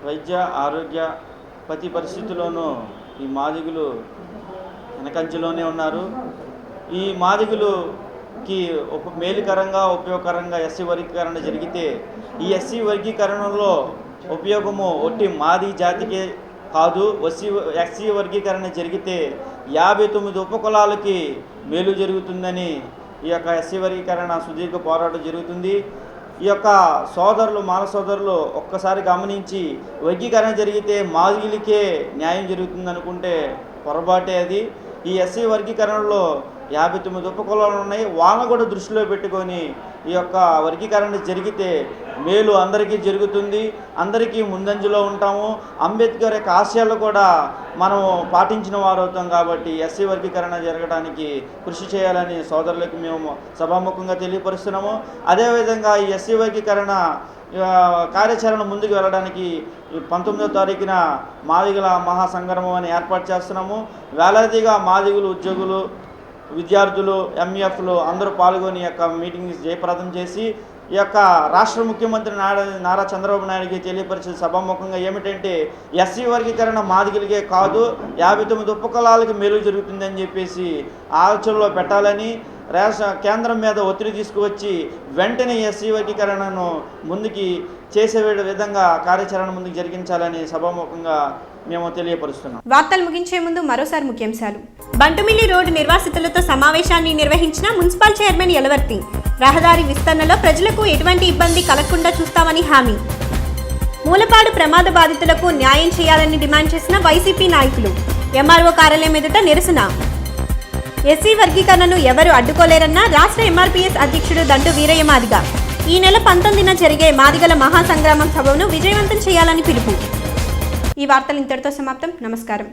వైద్య, ఆరోగ్య ప్రతి పరిస్థితుల్లోనూ ఈ మాదిగులు వెనకంచెలోనే ఉన్నారు. ఈ మాదిగులుకి మేలుకరంగా ఉపయోగకరంగా ఎస్సీ వర్గీకరణ జరిగితే ఈ ఎస్సీ వర్గీకరణలో ఉపయోగము ఒట్టి మాది జాతికే కాదు. ఎస్సీ వర్గీకరణ జరిగితే 59 ఉపకులాలకి మేలు జరుగుతుందని ఈ యొక్క ఎస్సీ వర్గీకరణ సుదీర్ఘ పోరాటం జరుగుతుంది. ఈ యొక్క మాల సోదరులు ఒక్కసారి గమనించి వర్గీకరణ జరిగితే మాదిగులకే న్యాయం జరుగుతుంది అనుకుంటే పొరపాటే అది. ఈ ఎస్సీ వర్గీకరణలో 59 ఉపకులాలు ఉన్నాయి. వాళ్ళను కూడా దృష్టిలో పెట్టుకొని ఈ యొక్క వర్గీకరణ జరిగితే మేలు అందరికీ జరుగుతుంది. అందరికీ ముందంజలో ఉంటాము. అంబేద్కర్ యొక్క ఆశయాలు కూడా మనం పాటించిన వారు అవుతాం. కాబట్టి ఎస్సీ వర్గీకరణ జరగడానికి కృషి చేయాలని సోదరులకు మేము సభాముఖంగా తెలియపరుస్తున్నాము. అదేవిధంగా ఈ ఎస్సీ వర్గీకరణ కార్యాచరణ ముందుకు వెళ్ళడానికి 19వ తారీఖున మాదిగల మహాసంగ్రామం అని ఏర్పాటు చేస్తున్నాము. వేలాదిగా మాదిగులు, ఉద్యోగులు, విద్యార్థులు, ఎంఈఎఫ్లు అందరూ పాల్గొని యొక్క మీటింగ్ జయప్రదం చేసి ఈ యొక్క రాష్ట్ర ముఖ్యమంత్రి నారా చంద్రబాబు నాయుడికి తెలియపరిచిన సభాముఖంగా ఏమిటంటే ఎస్సీ వర్గీకరణ మాదిగలిగే కాదు 59 ఉపకులాలకి మేలు జరుగుతుందని చెప్పేసి ఆలోచనలో పెట్టాలని కేంద్రం మీద ఒత్తిడి తీసుకువచ్చి వెంటనే ఎస్సీ వర్గీకరణను ముందుకి చేసే విధంగా కార్యాచరణ ముందుకు జరిగించాలని సభాముఖంగా మేము తెలియపరుస్తున్నాం. వార్తలు ముగించే ముందు మరోసారి ముఖ్యాంశాలు. బంటుమిల్లి రోడ్డు నిర్వాసితులతో సమావేశాన్ని నిర్వహించిన మున్సిపల్ చైర్మన్ యలవర్తి. రహదారి విస్తరణలో ప్రజలకు ఎటువంటి ఇబ్బంది కలగకుండా చూస్తామని హామీ. మూలపాడు ప్రమాద బాధితులకు న్యాయం చేయాలని డిమాండ్ చేసిన వైసీపీ నాయకులు. ఎంఆర్ఓ కార్యాలయం ఎదుట నిరసన. ఎస్సీ వర్గీకరణను ఎవరు అడ్డుకోలేరన్న రాష్ట్ర ఎంఆర్పీఎస్ అధ్యక్షుడు దండు వీరయ్య మాదిగ. ఈ నెల 19న జరిగే మాదిగల మహాసంగ్రామం సభను విజయవంతం చేయాలని పిలుపు. ఈ వార్తలు ఇంతటితో సమాప్తం. నమస్కారం.